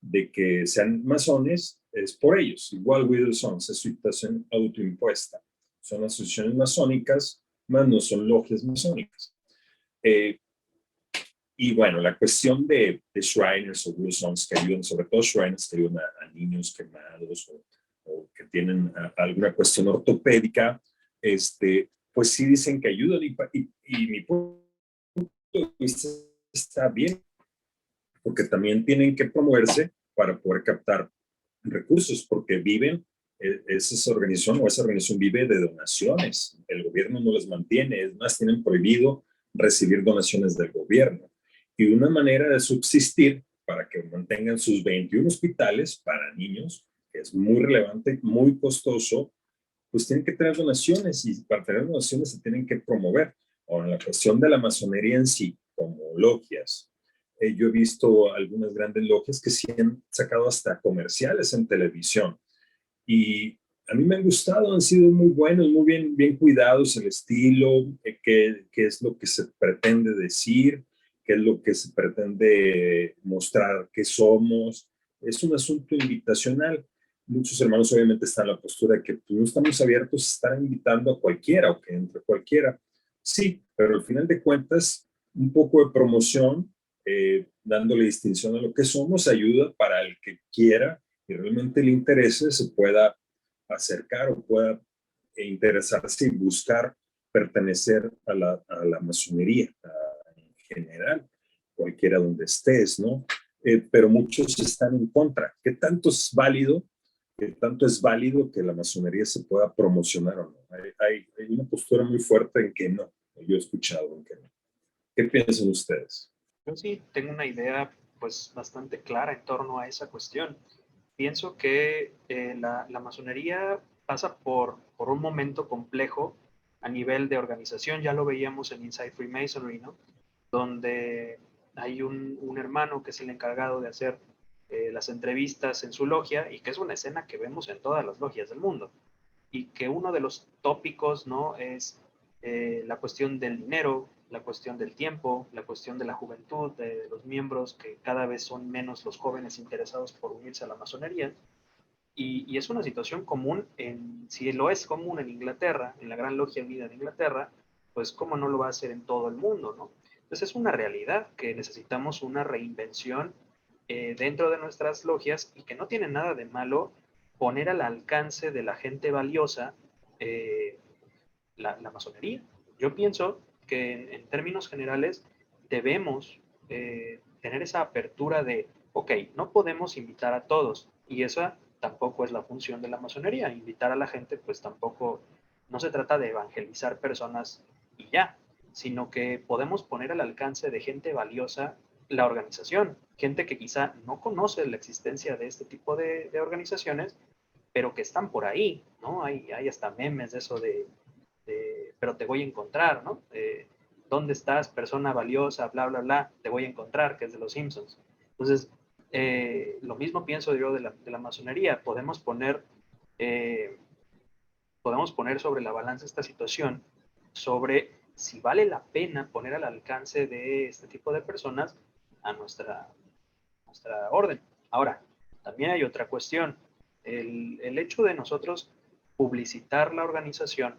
de que sean masones, es por ellos. Igual Widow Sons es situación autoimpuesta. Son asociaciones masónicas, más no son logias masónicas. Y bueno, la cuestión de Shriners o Widow Sons que ayudan, sobre todo Shriners que ayudan a niños quemados o que tienen alguna cuestión ortopédica, pues sí dicen que ayudan y mi punto de vista está bien, porque también tienen que promoverse para poder captar recursos, porque viven, esa organización vive de donaciones, el gobierno no les mantiene, es más, tienen prohibido recibir donaciones del gobierno. Y una manera de subsistir para que mantengan sus 21 hospitales para niños, que es muy relevante, muy costoso, pues tienen que tener donaciones y para tener donaciones se tienen que promover. Ahora, la cuestión de la masonería en sí, como logias, yo he visto algunas grandes logias que sí han sacado hasta comerciales en televisión y a mí me han gustado, han sido muy buenos, muy bien cuidados, el estilo, qué es lo que se pretende decir, qué es lo que se pretende mostrar que somos. Es un asunto invitacional. Muchos hermanos obviamente están en la postura de que pues, no estamos abiertos a estar invitando a cualquiera o que entre cualquiera. Sí, pero al final de cuentas, un poco de promoción, dándole distinción a lo que somos, ayuda para el que quiera y realmente le interese, se pueda acercar o pueda interesarse y buscar pertenecer a la masonería en general, cualquiera donde estés, ¿no? Pero muchos están en contra. ¿Qué tanto es válido? ¿Qué tanto es válido que la masonería se pueda promocionar o no? Hay una postura muy fuerte en que no. Yo he escuchado en que no. ¿Qué piensan ustedes? Yo sí tengo una idea pues bastante clara en torno a esa cuestión. Pienso que la masonería pasa por un momento complejo a nivel de organización, ya lo veíamos en Inside Freemasonry, ¿no? Donde hay un hermano que es el encargado de hacer las entrevistas en su logia y que es una escena que vemos en todas las logias del mundo y que uno de los tópicos, ¿no? Es la cuestión del dinero, la cuestión del tiempo, la cuestión de la juventud, de los miembros, que cada vez son menos los jóvenes interesados por unirse a la masonería. Y es una situación común, si lo es común en Inglaterra, en la Gran Logia Unida de Inglaterra, pues cómo no lo va a hacer en todo el mundo, ¿no? Entonces es una realidad que necesitamos una reinvención dentro de nuestras logias y que no tiene nada de malo poner al alcance de la gente valiosa la masonería. Yo pienso que en términos generales debemos tener esa apertura de, ok, no podemos invitar a todos, y esa tampoco es la función de la masonería. Invitar a la gente, pues tampoco, no se trata de evangelizar personas y ya, sino que podemos poner al alcance de gente valiosa la organización, gente que quizá no conoce la existencia de este tipo de organizaciones, pero que están por ahí, ¿no? Hay hasta memes de eso pero te voy a encontrar, ¿no? ¿Dónde estás, persona valiosa, bla, bla, bla? Te voy a encontrar, que es de los Simpsons. Entonces, lo mismo pienso yo de la masonería. Podemos poner sobre la balanza esta situación, sobre si vale la pena poner al alcance de este tipo de personas a nuestra orden. Ahora, también hay otra cuestión. El hecho de nosotros publicitar la organización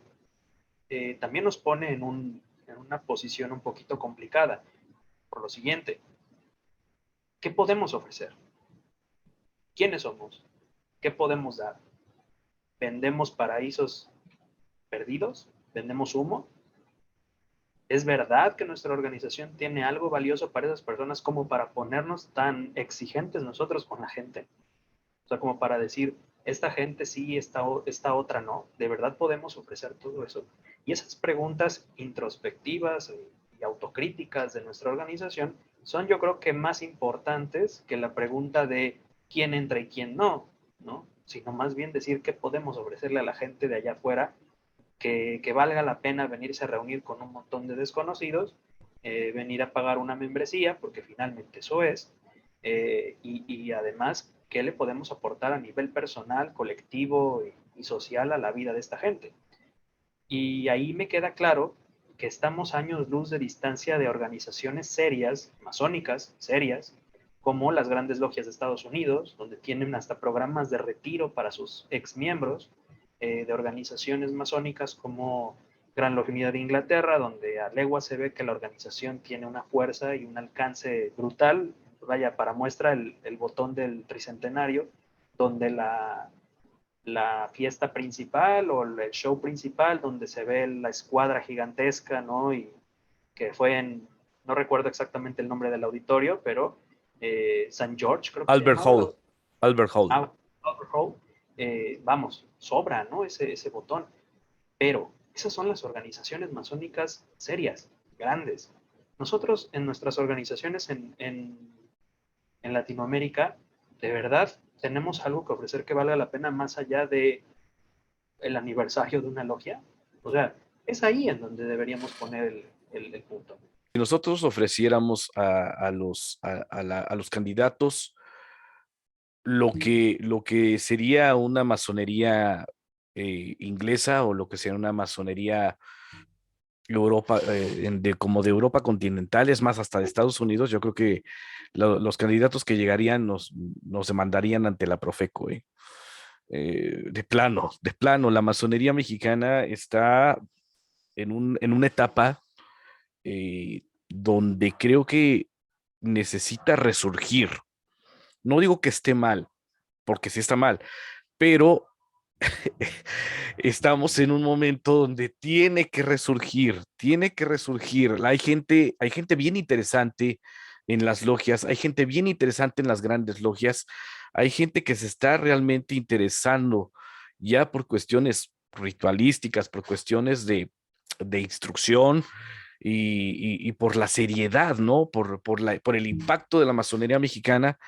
también nos pone en una posición un poquito complicada. Por lo siguiente, ¿qué podemos ofrecer? ¿Quiénes somos? ¿Qué podemos dar? ¿Vendemos paraísos perdidos? ¿Vendemos humo? ¿Es verdad que nuestra organización tiene algo valioso para esas personas como para ponernos tan exigentes nosotros con la gente? O sea, como para decir, esta gente sí, esta otra no. ¿De verdad podemos ofrecer todo eso? Y esas preguntas introspectivas y autocríticas de nuestra organización son, yo creo que, más importantes que la pregunta de quién entra y quién no, ¿no? Sino más bien decir qué podemos ofrecerle a la gente de allá afuera que valga la pena venirse a reunir con un montón de desconocidos, venir a pagar una membresía, porque finalmente eso es, y además, ¿qué le podemos aportar a nivel personal, colectivo y social a la vida de esta gente? Y ahí me queda claro que estamos años luz de distancia de organizaciones serias, masónicas, serias, como las grandes logias de Estados Unidos, donde tienen hasta programas de retiro para sus exmiembros, de organizaciones masónicas como Gran Logia Unida de Inglaterra, donde a legua se ve que la organización tiene una fuerza y un alcance brutal. Vaya, para muestra el botón del tricentenario, donde la fiesta principal o el show principal, donde se ve la escuadra gigantesca, ¿no? Y que fue no recuerdo exactamente el nombre del auditorio, pero St. George, creo que Albert se llamaba. Hall. Albert Hall. Albert Hall. Vamos, sobra, ¿no? Ese botón. Pero esas son las organizaciones masónicas serias, grandes. Nosotros en nuestras organizaciones en Latinoamérica, de verdad, tenemos algo que ofrecer que valga la pena más allá de el aniversario de una logia. O sea, es ahí en donde deberíamos poner el punto. Si nosotros ofreciéramos a los candidatos lo que sería una masonería inglesa, o lo que sería una masonería Europa, como de Europa continental, es más, hasta de Estados Unidos, yo creo que los candidatos que llegarían nos demandarían ante la Profeco. De plano, la masonería mexicana está en una etapa donde creo que necesita resurgir. No digo que esté mal, porque sí está mal, pero estamos en un momento donde tiene que resurgir. Hay gente bien interesante en las logias, hay gente bien interesante en las grandes logias, hay gente que se está realmente interesando ya por cuestiones ritualísticas, por cuestiones de instrucción y por la seriedad, ¿no? Por el impacto de la masonería mexicana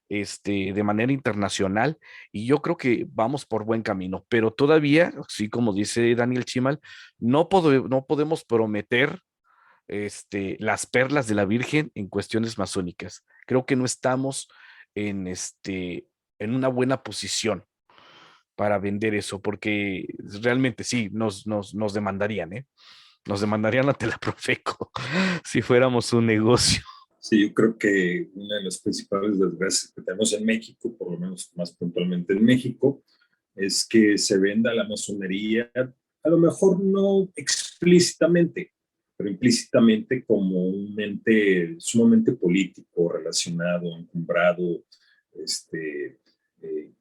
de manera internacional, y yo creo que vamos por buen camino, pero todavía, así como dice Daniel Chimal, no podemos prometer las perlas de la Virgen en cuestiones masónicas. Creo que no estamos en una buena posición para vender eso, porque realmente sí, nos demandarían, nos demandarían ante la Profeco si fuéramos un negocio. Sí, yo creo que una de las principales desgracias que tenemos en México, por lo menos más puntualmente en México, es que se venda la masonería, a lo mejor no explícitamente, pero implícitamente como un ente sumamente político, relacionado, encumbrado,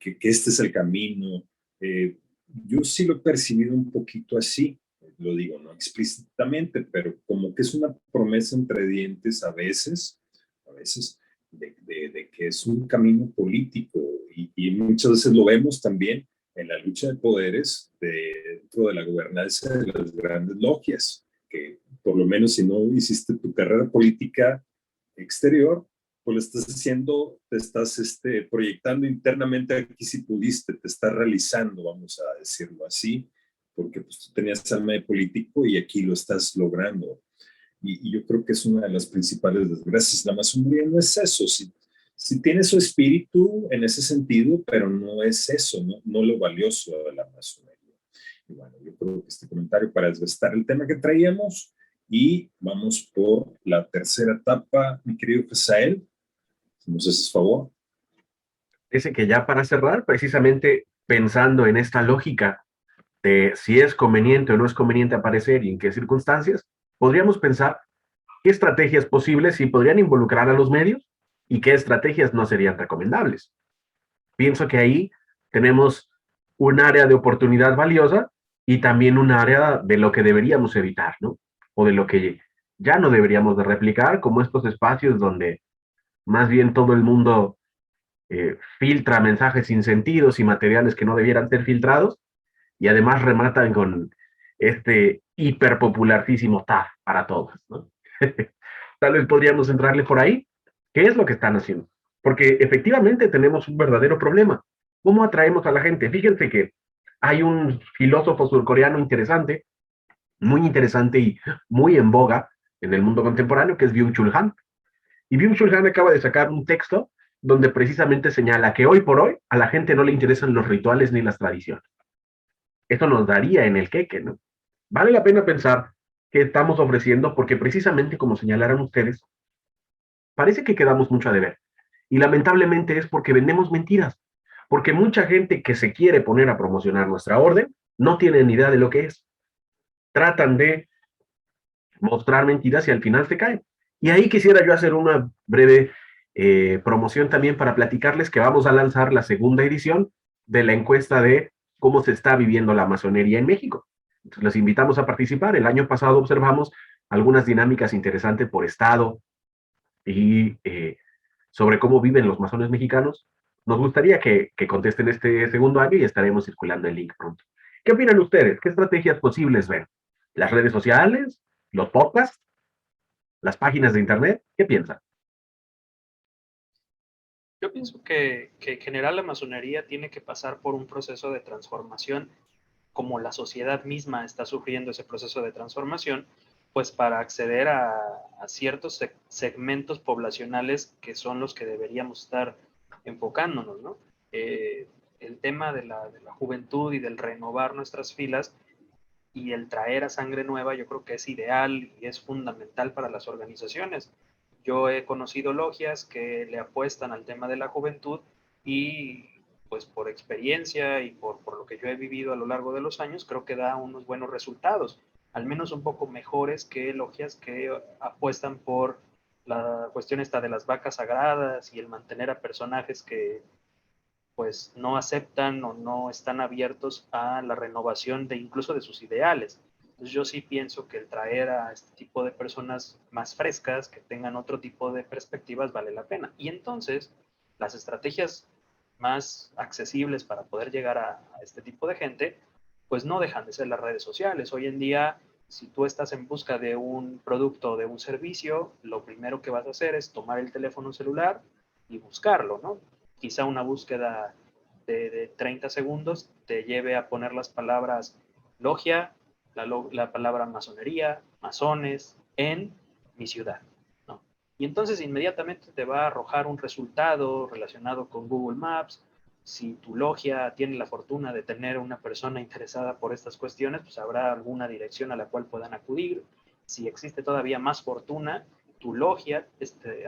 que este es el camino. Yo sí lo he percibido un poquito así, lo digo, no explícitamente, pero como que es una promesa entre dientes a veces, de que es un camino político y muchas veces lo vemos también en la lucha de poderes dentro de la gobernanza de las grandes logias, que por lo menos si no hiciste tu carrera política exterior, pues lo estás haciendo, te estás proyectando internamente aquí si pudiste, te estás realizando, vamos a decirlo así, porque pues, tú tenías alma de político y aquí lo estás logrando. Y yo creo que es una de las principales desgracias. La masonería no es eso, si tiene su espíritu en ese sentido, pero no es eso, no lo valioso de la masonería. Y bueno, yo creo que este comentario para desvestar el tema que traíamos y vamos por la tercera etapa, mi querido Hazael, si nos haces favor. Dice que ya para cerrar, precisamente pensando en esta lógica de si es conveniente o no es conveniente aparecer y en qué circunstancias, podríamos pensar qué estrategias posibles sí podrían involucrar a los medios y qué estrategias no serían recomendables. Pienso que ahí tenemos un área de oportunidad valiosa y también un área de lo que deberíamos evitar, ¿no? O de lo que ya no deberíamos de replicar, como estos espacios donde más bien todo el mundo filtra mensajes sin sentidos y materiales que no debieran ser filtrados, y además rematan con este hiperpopularísimo TAF para todos, ¿no? Tal vez podríamos entrarle por ahí. ¿Qué es lo que están haciendo? Porque efectivamente tenemos un verdadero problema. ¿Cómo atraemos a la gente? Fíjense que hay un filósofo surcoreano muy interesante y muy en boga en el mundo contemporáneo, que es Byung-Chul Han. Y Byung-Chul Han acaba de sacar un texto donde precisamente señala que hoy por hoy a la gente no le interesan los rituales ni las tradiciones. Esto nos daría en el queque, ¿no? Vale la pena pensar qué estamos ofreciendo porque precisamente como señalaron ustedes, parece que quedamos mucho a deber. Y lamentablemente es porque vendemos mentiras, porque mucha gente que se quiere poner a promocionar nuestra orden no tiene ni idea de lo que es. Tratan de mostrar mentiras y al final se caen. Y ahí quisiera yo hacer una breve promoción también para platicarles que vamos a lanzar la segunda edición de la encuesta de cómo se está viviendo la masonería en México. Entonces, les invitamos a participar. El año pasado observamos algunas dinámicas interesantes por estado y sobre cómo viven los masones mexicanos. Nos gustaría que contesten este segundo año y estaremos circulando el link pronto. ¿Qué opinan ustedes? ¿Qué estrategias posibles ven? ¿Las redes sociales? ¿Los podcasts? ¿Las páginas de internet? ¿Qué piensan? Yo pienso que en general la masonería tiene que pasar por un proceso de transformación, como la sociedad misma está sufriendo ese proceso de transformación, pues para acceder a ciertos segmentos poblacionales que son los que deberíamos estar enfocándonos, ¿no? El tema de la juventud y del renovar nuestras filas y el traer a sangre nueva, yo creo que es ideal y es fundamental para las organizaciones. Yo he conocido logias que le apuestan al tema de la juventud y pues por experiencia y por lo que yo he vivido a lo largo de los años, creo que da unos buenos resultados, al menos un poco mejores que logias que apuestan por la cuestión esta de las vacas sagradas y el mantener a personajes que pues no aceptan o no están abiertos a la renovación de incluso de sus ideales. Entonces yo sí pienso que el traer a este tipo de personas más frescas, que tengan otro tipo de perspectivas, vale la pena. Y entonces las estrategias más accesibles para poder llegar a este tipo de gente, pues no dejan de ser las redes sociales. Hoy en día, si tú estás en busca de un producto o de un servicio, lo primero que vas a hacer es tomar el teléfono celular y buscarlo, ¿no? Quizá una búsqueda de 30 segundos te lleve a poner las palabras logia, la palabra masonería, masones, en mi ciudad, ¿no? Y entonces inmediatamente te va a arrojar un resultado relacionado con Google Maps. Si tu logia tiene la fortuna de tener una persona interesada por estas cuestiones, pues habrá alguna dirección a la cual puedan acudir. Si existe todavía más fortuna, tu logia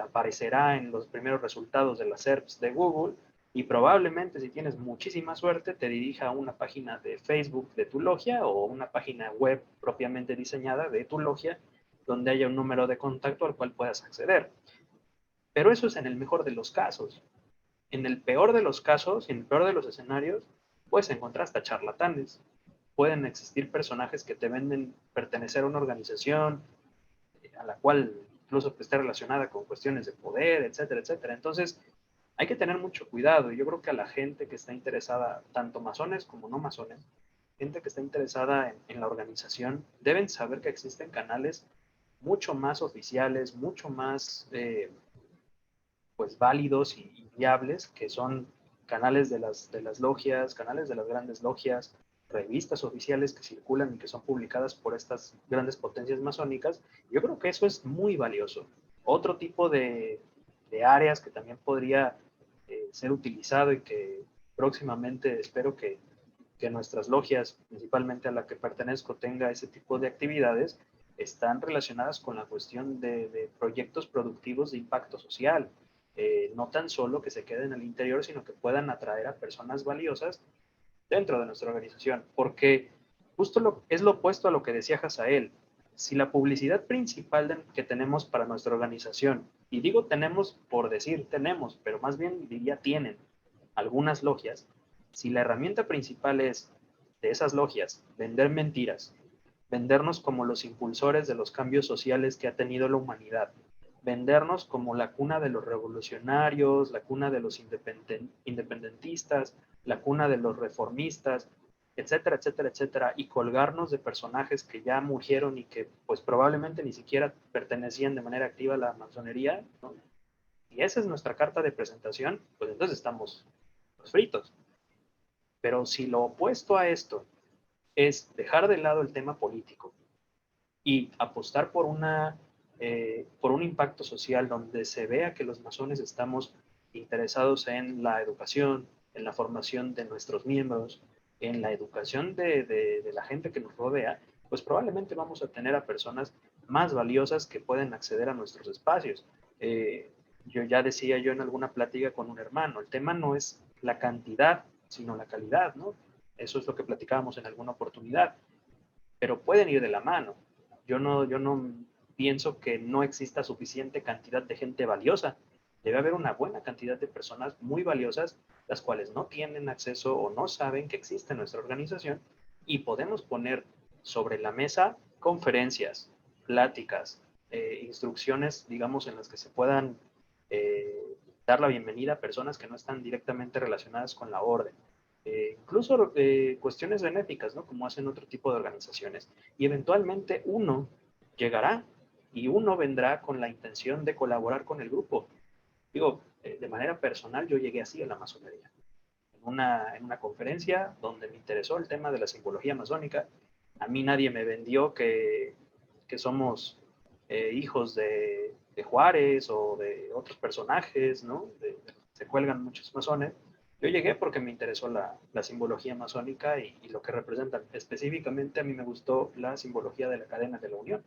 aparecerá en los primeros resultados de las SERPs de Google y probablemente, si tienes muchísima suerte, te dirija a una página de Facebook de tu logia o una página web propiamente diseñada de tu logia, donde haya un número de contacto al cual puedas acceder. Pero eso es en el mejor de los casos. En el peor de los casos, y en el peor de los escenarios, puedes encontrar hasta charlatanes. Pueden existir personajes que te venden pertenecer a una organización a la cual incluso esté relacionada con cuestiones de poder, etcétera, etcétera. Entonces, hay que tener mucho cuidado. Yo creo que a la gente que está interesada, tanto masones como no masones, gente que está interesada en la organización, deben saber que existen canales mucho más oficiales, mucho más pues válidos y viables, que son canales de las logias, canales de las grandes logias, revistas oficiales que circulan y que son publicadas por estas grandes potencias masónicas. Yo creo que eso es muy valioso. Otro tipo de áreas que también podría ser utilizado y que próximamente espero que nuestras logias, principalmente a la que pertenezco, tenga ese tipo de actividades, están relacionadas con la cuestión de proyectos productivos de impacto social. No tan solo que se queden al interior, sino que puedan atraer a personas valiosas dentro de nuestra organización, porque justo es lo opuesto a lo que decía Hazael. Si la publicidad principal que tenemos para nuestra organización, y digo tenemos por decir tenemos, pero más bien diría tienen algunas logias, si la herramienta principal es de esas logias vender mentiras, vendernos como los impulsores de los cambios sociales que ha tenido la humanidad, vendernos como la cuna de los revolucionarios, la cuna de los independentistas, la cuna de los reformistas, etcétera, etcétera, etcétera, y colgarnos de personajes que ya murieron y que pues probablemente ni siquiera pertenecían de manera activa a la masonería, ¿no? Y esa es nuestra carta de presentación, pues entonces estamos fritos. Pero si lo opuesto a esto es dejar de lado el tema político y apostar por un impacto social donde se vea que los masones estamos interesados en la educación, en la formación de nuestros miembros, en la educación de la gente que nos rodea, pues probablemente vamos a tener a personas más valiosas que pueden acceder a nuestros espacios. Yo ya decía yo en alguna plática con un hermano, el tema no es la cantidad, sino la calidad, ¿no? Eso es lo que platicábamos en alguna oportunidad, pero pueden ir de la mano. Yo no pienso que no exista suficiente cantidad de gente valiosa. Debe haber una buena cantidad de personas muy valiosas, las cuales no tienen acceso o no saben que existe nuestra organización, y podemos poner sobre la mesa conferencias, pláticas, instrucciones, digamos, en las que se puedan dar la bienvenida a personas que no están directamente relacionadas con la orden. Incluso cuestiones benéficas, ¿no? Como hacen otro tipo de organizaciones. Y eventualmente uno llegará y uno vendrá con la intención de colaborar con el grupo. Digo, de manera personal yo llegué así a la masonería. En una conferencia donde me interesó el tema de la simbología masónica. A mí nadie me vendió que somos hijos de Juárez o de otros personajes, ¿no? Se cuelgan muchos masones. Yo llegué porque me interesó la simbología masónica y lo que representan. Específicamente a mí me gustó la simbología de la cadena de la unión.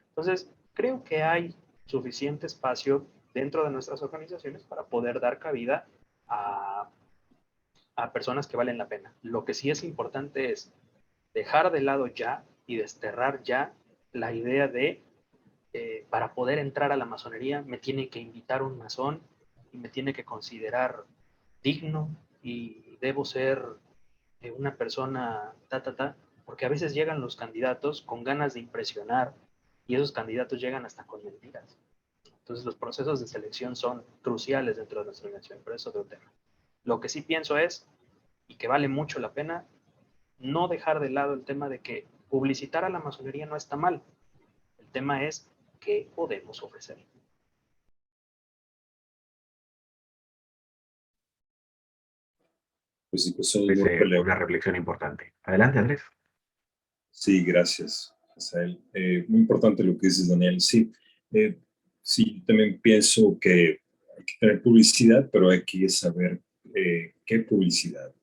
Entonces, creo que hay suficiente espacio dentro de nuestras organizaciones para poder dar cabida a personas que valen la pena. Lo que sí es importante es dejar de lado ya y desterrar ya la idea de para poder entrar a la masonería me tiene que invitar un masón y me tiene que considerar digno y debo ser una persona porque a veces llegan los candidatos con ganas de impresionar y esos candidatos llegan hasta con mentiras. Entonces los procesos de selección son cruciales dentro de nuestra organización, pero eso es otro tema. Lo que sí pienso es, y que vale mucho la pena, no dejar de lado el tema de que publicitar a la masonería no está mal. El tema es qué podemos ofrecer. Pues sí, pues una reflexión importante. Adelante, Andrés. Sí, gracias, Hazael. Muy importante lo que dices, Daniel. Sí, sí, también pienso que hay que tener publicidad, pero hay que saber qué publicidad.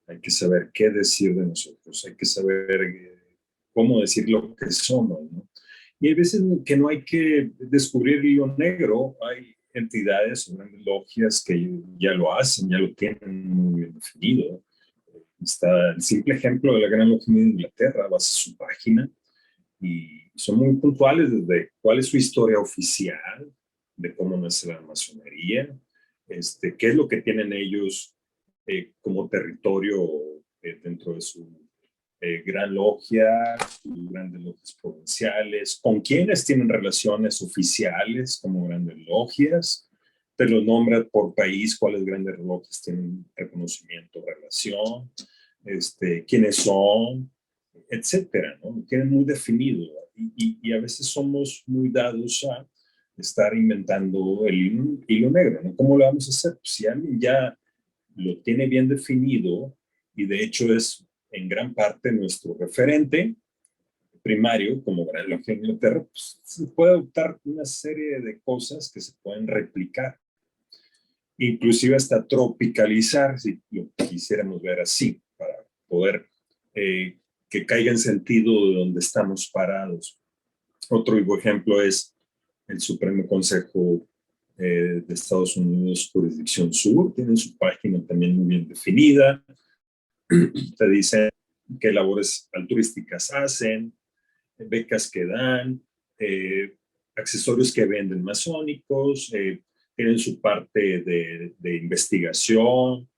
Hay que saber qué decir de nosotros. Hay que saber cómo decir lo que somos, ¿no? Y hay veces que no hay que descubrir el hilo negro. Hay entidades o grandes logias que ya lo hacen, ya lo tienen muy bien definido. Está el simple ejemplo de la Gran Logia de Inglaterra, vas a su página y son muy puntuales desde cuál es su historia oficial, de cómo nace la masonería, qué es lo que tienen ellos como territorio dentro de su gran logia, sus grandes logias provinciales, con quienes tienen relaciones oficiales como grandes logias, te los nombra por país, cuáles grandes logias tienen reconocimiento, relación, quiénes son, etcétera, ¿no? Lo tienen muy definido y a veces somos muy dados a estar inventando el hilo negro, ¿no? ¿Cómo lo vamos a hacer? Pues si alguien ya lo tiene bien definido y de hecho es en gran parte nuestro referente primario como Gran Logia de Inglaterra, pues se puede adoptar una serie de cosas que se pueden replicar, inclusive hasta tropicalizar, si lo quisiéramos ver así, para poder que caiga en sentido de donde estamos parados. Otro ejemplo es el Supremo Consejo de Estados Unidos, Jurisdicción Sur, tienen su página también muy bien definida, te dicen qué labores altruísticas hacen, becas que dan, accesorios que venden masónicos, tienen su parte de investigación,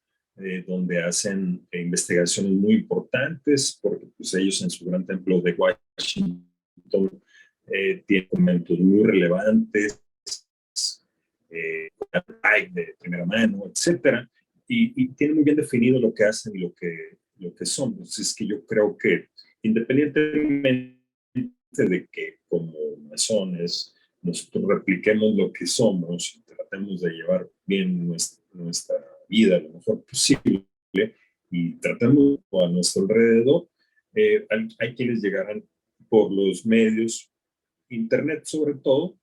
donde hacen investigaciones muy importantes, porque pues, ellos en su gran templo de Washington tienen documentos muy relevantes, de primera mano, etcétera, y tienen muy bien definido lo que hacen y lo que son. Entonces es que yo creo que independientemente de que como masones nosotros repliquemos lo que somos y tratemos de llevar bien nuestra vida lo mejor posible y tratemos a nuestro alrededor, hay quienes llegarán por los medios, internet sobre todo,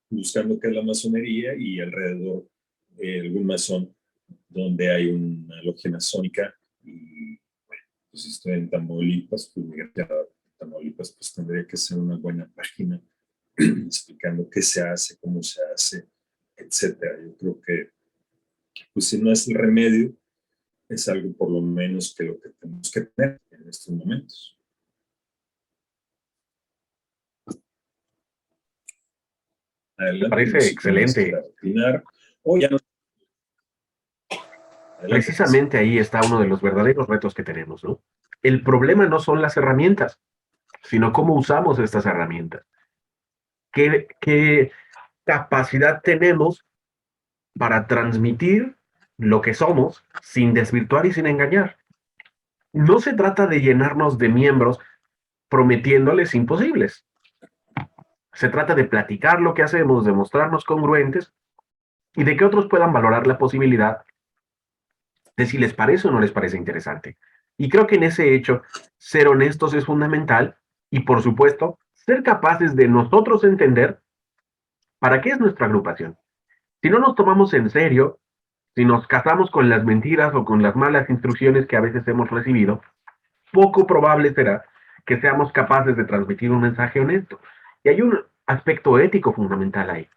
buscando qué es la masonería y alrededor algún masón donde hay una logia masónica y bueno, pues si estoy en Tamaulipas, pues Tamaulipas pues tendría que ser una buena página explicando qué se hace, cómo se hace, etcétera. Yo creo que pues si no es el remedio, es algo por lo menos que lo que tenemos que tener en estos momentos. Me parece excelente. Precisamente ahí está uno de los verdaderos retos que tenemos, ¿no? El problema no son las herramientas, sino cómo usamos estas herramientas. ¿Qué capacidad tenemos para transmitir lo que somos sin desvirtuar y sin engañar? No se trata de llenarnos de miembros prometiéndoles imposibles. Se trata de platicar lo que hacemos, de mostrarnos congruentes y de que otros puedan valorar la posibilidad de si les parece o no les parece interesante. Y creo que en ese hecho, ser honestos es fundamental y, por supuesto, ser capaces de nosotros entender para qué es nuestra agrupación. Si no nos tomamos en serio, si nos casamos con las mentiras o con las malas instrucciones que a veces hemos recibido, poco probable será que seamos capaces de transmitir un mensaje honesto. Y hay un aspecto ético fundamental ahí.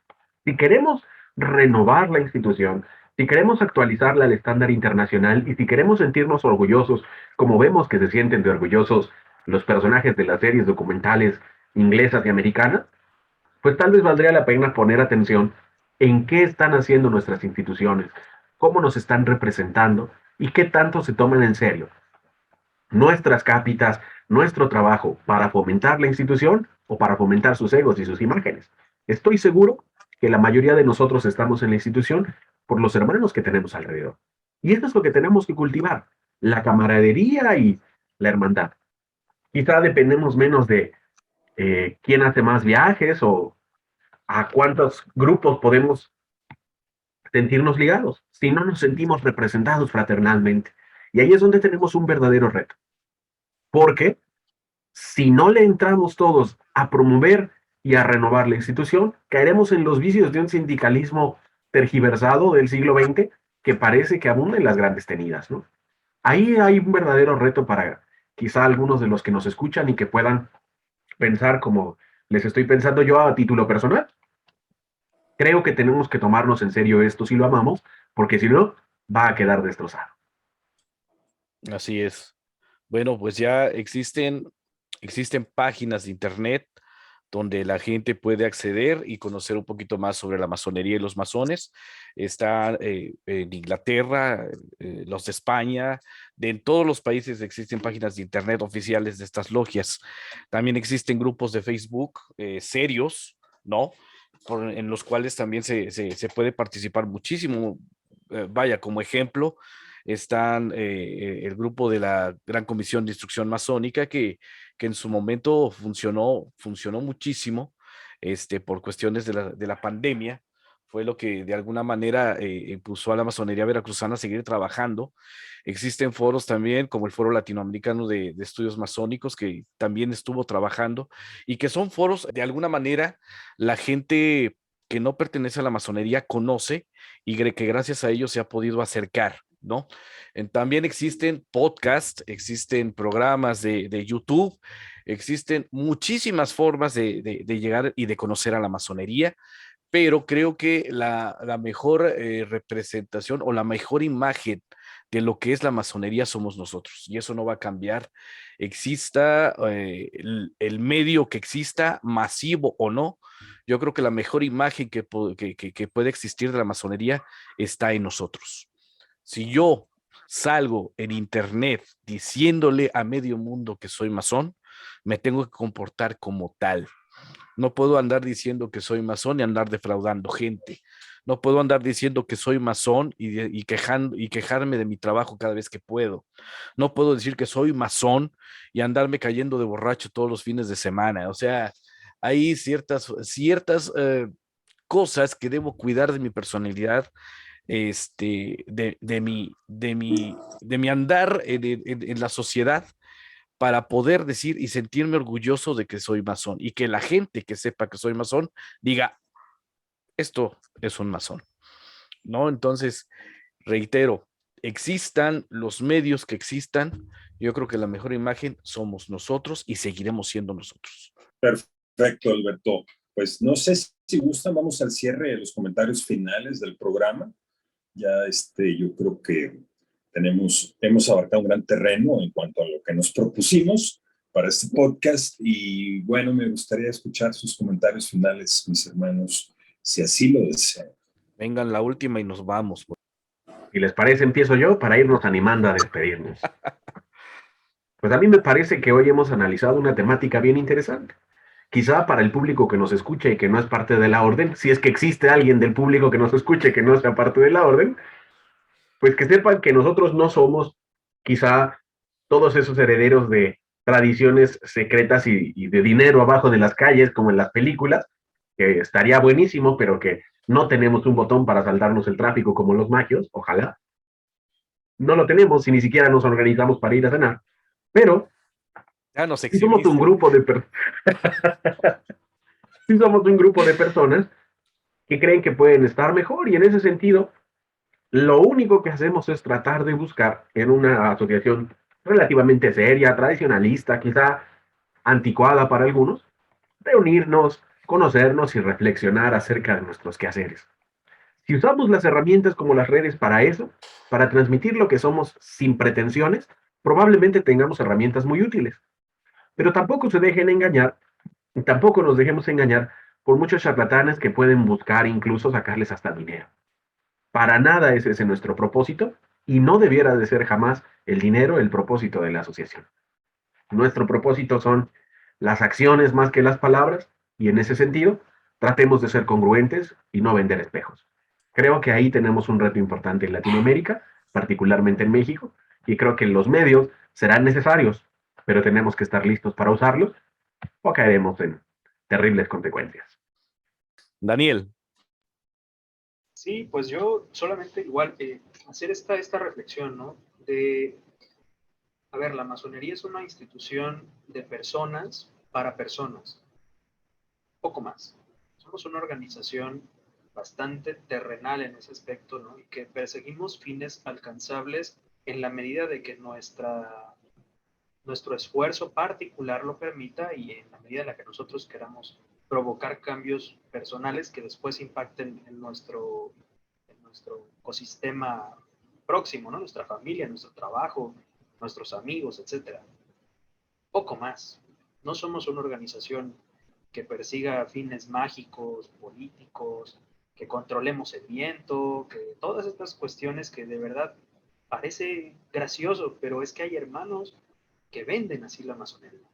Si queremos renovar la institución, si queremos actualizarla al estándar internacional y si queremos sentirnos orgullosos, como vemos que se sienten de orgullosos los personajes de las series documentales inglesas y americanas, pues tal vez valdría la pena poner atención en qué están haciendo nuestras instituciones, cómo nos están representando y qué tanto se toman en serio nuestras cápitas, nuestro trabajo para fomentar la institución o para fomentar sus egos y sus imágenes. Estoy seguro que la mayoría de nosotros estamos en la institución por los hermanos que tenemos alrededor. Y esto es lo que tenemos que cultivar, la camaradería y la hermandad. Quizá dependemos menos de quién hace más viajes o a cuántos grupos podemos sentirnos ligados, si no nos sentimos representados fraternalmente. Y ahí es donde tenemos un verdadero reto. Porque si no le entramos todos a promover y a renovar la institución, caeremos en los vicios de un sindicalismo tergiversado del siglo XX que parece que abunda en las grandes tenidas, ¿no? Ahí hay un verdadero reto para quizá algunos de los que nos escuchan y que puedan pensar como les estoy pensando yo a título personal. Creo que tenemos que tomarnos en serio esto si lo amamos, porque si no, va a quedar destrozado. Así es. Bueno, pues ya existen Existen páginas de internet donde la gente puede acceder y conocer un poquito más sobre la masonería y los masones. Está en Inglaterra, los de España, en todos los países existen páginas de internet oficiales de estas logias. También existen grupos de Facebook serios, ¿no? En los cuales también se puede participar muchísimo. Vaya, como ejemplo, están el grupo de la Gran Comisión de Instrucción Masónica que en su momento funcionó muchísimo por cuestiones de la pandemia. Fue lo que de alguna manera impulsó a la masonería veracruzana a seguir trabajando. Existen foros también, como el Foro Latinoamericano de Estudios Masónicos, que también estuvo trabajando y que son foros, de alguna manera, la gente que no pertenece a la masonería conoce y que gracias a ellos se ha podido acercar, ¿no? También existen podcasts, existen programas de YouTube, existen muchísimas formas de llegar y de conocer a la masonería, pero creo que la mejor representación o la mejor imagen de lo que es la masonería somos nosotros, y eso no va a cambiar, exista el medio que exista, masivo o no. Yo creo que la mejor imagen que puede existir de la masonería está en nosotros. Si yo salgo en internet diciéndole a medio mundo que soy masón, me tengo que comportar como tal. No puedo andar diciendo que soy masón y andar defraudando gente. No puedo andar diciendo que soy masón y quejarme de mi trabajo cada vez que puedo. No puedo decir que soy masón y andarme cayendo de borracho todos los fines de semana. O sea, hay ciertas cosas que debo cuidar de mi personalidad, de mi andar en la sociedad, para poder decir y sentirme orgulloso de que soy masón y que la gente que sepa que soy masón diga, esto es un masón, ¿no? Entonces, reitero, existan los medios que existan, yo creo que la mejor imagen somos nosotros y seguiremos siendo nosotros. Perfecto, Alberto. Pues no sé si gustan, vamos al cierre de los comentarios finales del programa. Ya yo creo que hemos abarcado un gran terreno en cuanto a lo que nos propusimos para este podcast y bueno, me gustaría escuchar sus comentarios finales, mis hermanos, si así lo desean. Vengan la última y nos vamos. Si les parece, empiezo yo para irnos animando a despedirnos. Pues a mí me parece que hoy hemos analizado una temática bien interesante. Quizá para el público que nos escucha y que no es parte de la orden, si es que existe alguien del público que nos escuche que no sea parte de la orden, pues que sepan que nosotros no somos quizá todos esos herederos de tradiciones secretas y de dinero abajo de las calles como en las películas, que estaría buenísimo, pero que no tenemos un botón para saltarnos el tráfico como los magios, ojalá. No lo tenemos y ni siquiera nos organizamos para ir a cenar, pero Ya nos sí somos un grupo de sí somos un grupo de personas que creen que pueden estar mejor y en ese sentido lo único que hacemos es tratar de buscar en una asociación relativamente seria, tradicionalista, quizá anticuada para algunos, reunirnos, conocernos y reflexionar acerca de nuestros quehaceres. Si usamos las herramientas como las redes para eso, para transmitir lo que somos sin pretensiones, probablemente tengamos herramientas muy útiles. Pero tampoco se dejen engañar, tampoco nos dejemos engañar por muchos charlatanes que pueden buscar incluso sacarles hasta dinero. Para nada es ese nuestro propósito y no debiera de ser jamás el dinero el propósito de la asociación. Nuestro propósito son las acciones más que las palabras y en ese sentido tratemos de ser congruentes y no vender espejos. Creo que ahí tenemos un reto importante en Latinoamérica, particularmente en México, y creo que los medios serán necesarios, pero tenemos que estar listos para usarlos o caeremos en terribles consecuencias. Daniel. Sí, pues yo solamente igual hacer esta reflexión, ¿no? A ver, la masonería es una institución de personas para personas, poco más. Somos una organización bastante terrenal en ese aspecto, ¿no? Y que perseguimos fines alcanzables en la medida de que nuestro esfuerzo particular lo permita y en la medida en la que nosotros queramos provocar cambios personales que después impacten en nuestro ecosistema próximo, ¿no? Nuestra familia, nuestro trabajo, nuestros amigos, etcétera. Poco más. No somos una organización que persiga fines mágicos, políticos, que controlemos el viento, que todas estas cuestiones que de verdad parece gracioso, pero es que hay hermanos que venden así la masonería.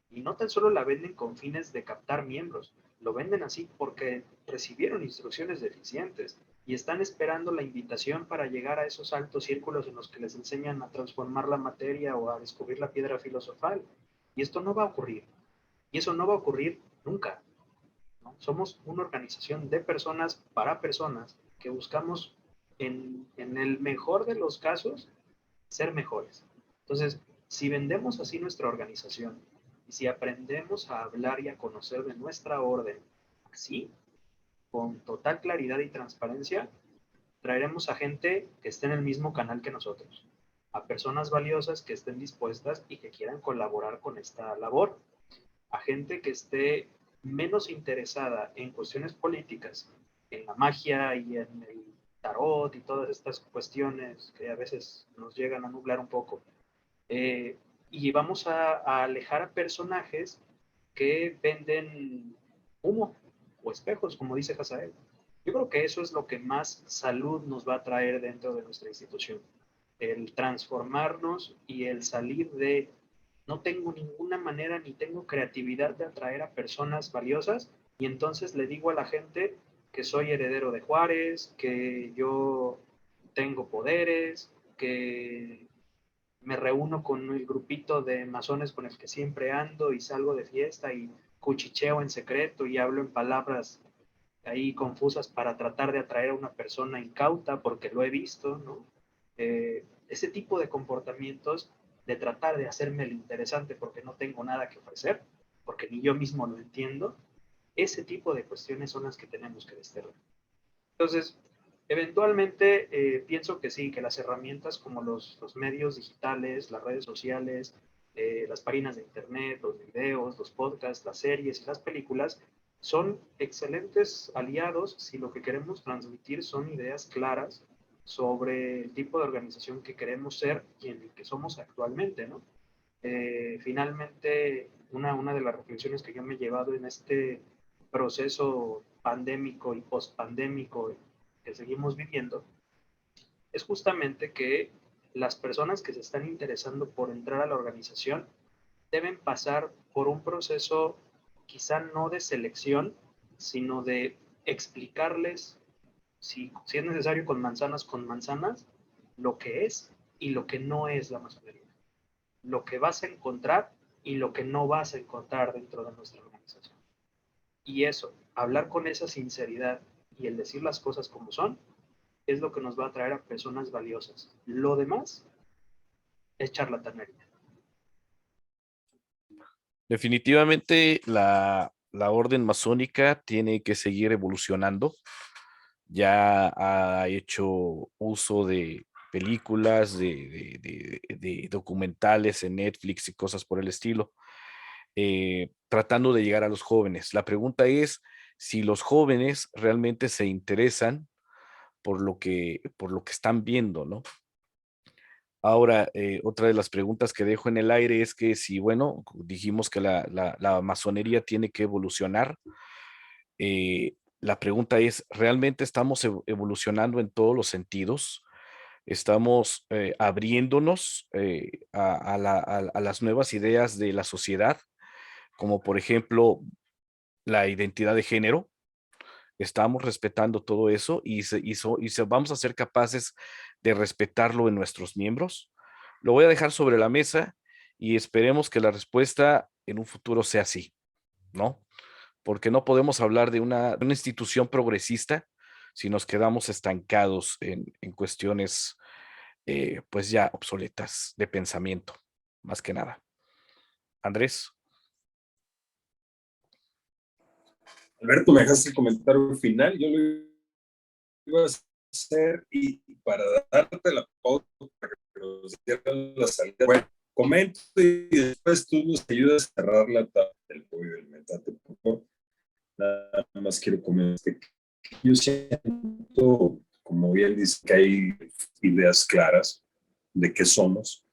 Y no tan solo la venden con fines de captar miembros, lo venden así porque recibieron instrucciones deficientes y están esperando la invitación para llegar a esos altos círculos en los que les enseñan a transformar la materia o a descubrir la piedra filosofal. Y esto no va a ocurrir. Y eso no va a ocurrir nunca, ¿no? Somos una organización de personas para personas que buscamos, en el mejor de los casos, ser mejores. Entonces, si vendemos así nuestra organización y si aprendemos a hablar y a conocer de nuestra orden así, con total claridad y transparencia, traeremos a gente que esté en el mismo canal que nosotros, a personas valiosas que estén dispuestas y que quieran colaborar con esta labor, a gente que esté menos interesada en cuestiones políticas, en la magia y en el tarot y todas estas cuestiones que a veces nos llegan a nublar un poco. Y vamos a alejar a personajes que venden humo o espejos, como dice Hazael. Yo creo que eso es lo que más salud nos va a traer dentro de nuestra institución. El transformarnos y el salir de no tengo ninguna manera ni tengo creatividad de atraer a personas valiosas y entonces le digo a la gente que soy heredero de Juárez, que yo tengo poderes, que me reúno con el grupito de masones con el que siempre ando y salgo de fiesta y cuchicheo en secreto y hablo en palabras ahí confusas para tratar de atraer a una persona incauta porque lo he visto, ¿no? Ese tipo de comportamientos de tratar de hacerme el interesante porque no tengo nada que ofrecer, porque ni yo mismo lo entiendo, ese tipo de cuestiones son las que tenemos que desterrar. Entonces, eventualmente pienso que sí, que las herramientas como los medios digitales, las redes sociales, las páginas de internet, los videos, los podcasts, las series y las películas son excelentes aliados si lo que queremos transmitir son ideas claras sobre el tipo de organización que queremos ser y en el que somos actualmente, ¿no? Finalmente, una de las reflexiones que yo me he llevado en este proceso pandémico y pospandémico que seguimos viviendo es justamente que las personas que se están interesando por entrar a la organización deben pasar por un proceso quizá no de selección, sino de explicarles, si es necesario con manzanas, lo que es y lo que no es la masonería. Lo que vas a encontrar y lo que no vas a encontrar dentro de nuestra organización. Y eso, hablar con esa sinceridad y el decir las cosas como son, es lo que nos va a traer a personas valiosas. Lo demás es charlatanería. Definitivamente la orden masónica tiene que seguir evolucionando. Ya ha hecho uso de películas, de documentales en Netflix y cosas por el estilo, tratando de llegar a los jóvenes. La pregunta es si los jóvenes realmente se interesan por lo que están viendo, ¿no? Ahora, otra de las preguntas que dejo en el aire es que si, bueno, dijimos que la masonería tiene que evolucionar, la pregunta es, ¿realmente estamos evolucionando en todos los sentidos? ¿Estamos abriéndonos a las nuevas ideas de la sociedad? Como por ejemplo, la identidad de género. Estamos respetando todo eso y vamos a ser capaces de respetarlo en nuestros miembros. Lo voy a dejar sobre la mesa y esperemos que la respuesta en un futuro sea así, ¿no? Porque no podemos hablar de una institución progresista si nos quedamos estancados en cuestiones pues ya obsoletas de pensamiento, más que nada. Andrés. Alberto, me dejaste el comentario final. Yo lo iba a hacer y para darte la pauta para que nos dieran la salida. Bueno, comento y después tú nos ayudas a cerrar la tabla del pollo del metate, por favor. Nada más quiero comentar que yo siento, como bien dice, que hay ideas claras de qué somos,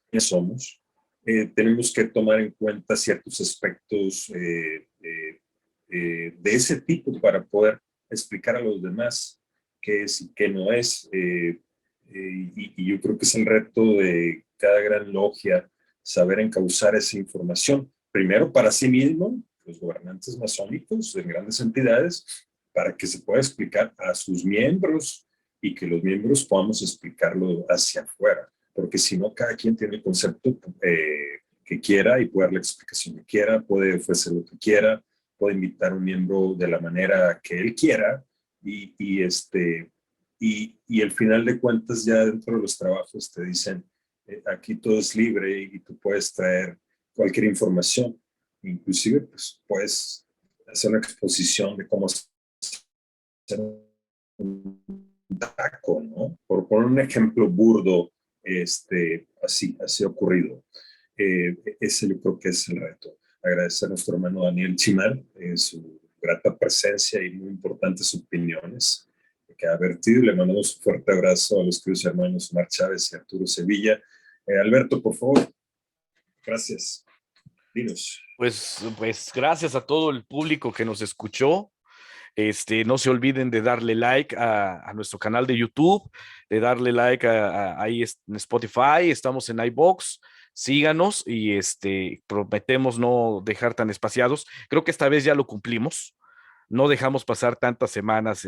tenemos que tomar en cuenta ciertos aspectos de ese tipo para poder explicar a los demás qué es y qué no es. Y yo creo que es el reto de cada gran logia saber encauzar esa información, primero para sí mismo, los gobernantes masónicos en grandes entidades, para que se pueda explicar a sus miembros y que los miembros podamos explicarlo hacia afuera, porque si no, cada quien tiene el concepto que quiera y puede dar la explicación que quiera, puede ofrecer lo que quiera, puede invitar a un miembro de la manera que él quiera y al final de cuentas ya dentro de los trabajos te dicen aquí todo es libre y tú puedes traer cualquier información, inclusive pues puedes hacer una exposición de cómo hacer un taco, ¿no? Por poner un ejemplo burdo, así ha ocurrido. Ese yo creo que es el reto. Agradecer a nuestro hermano Daniel Chimal su grata presencia y muy importantes opiniones que ha vertido. Le mandamos un fuerte abrazo a los queridos hermanos Omar Chávez y Arturo Sevilla. Alberto, por favor. Gracias. Dinos. Pues gracias a todo el público que nos escuchó. No se olviden de darle like a nuestro canal de YouTube, de darle like ahí en Spotify, estamos en iVoox, síganos y prometemos no dejar tan espaciados. Creo que esta vez ya lo cumplimos. No dejamos pasar tantas semanas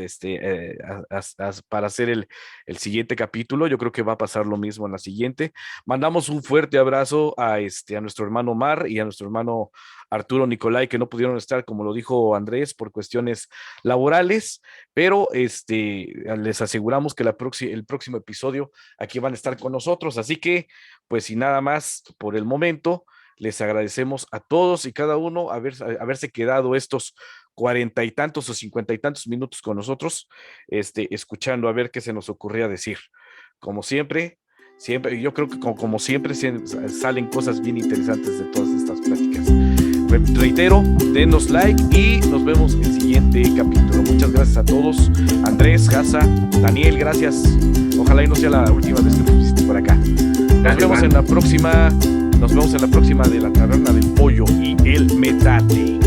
para hacer el siguiente capítulo. Yo creo que va a pasar lo mismo en la siguiente. Mandamos un fuerte abrazo a nuestro hermano Omar y a nuestro hermano Arturo Nicolai, que no pudieron estar, como lo dijo Andrés, por cuestiones laborales, pero les aseguramos que el próximo episodio aquí van a estar con nosotros. Así que, pues, sin nada más por el momento, les agradecemos a todos y cada uno haberse quedado estos 40 y tantos o 50 y tantos minutos con nosotros, escuchando a ver qué se nos ocurría decir. Como siempre, yo creo que como siempre salen cosas bien interesantes de todas estas pláticas. Reitero, denos like y nos vemos en el siguiente capítulo. Muchas gracias a todos. Andrés, Hasa, Daniel, gracias. Ojalá y no sea la última vez que nos visites por acá. Nos vemos en la próxima de la Taberna del Pollo y el Metate.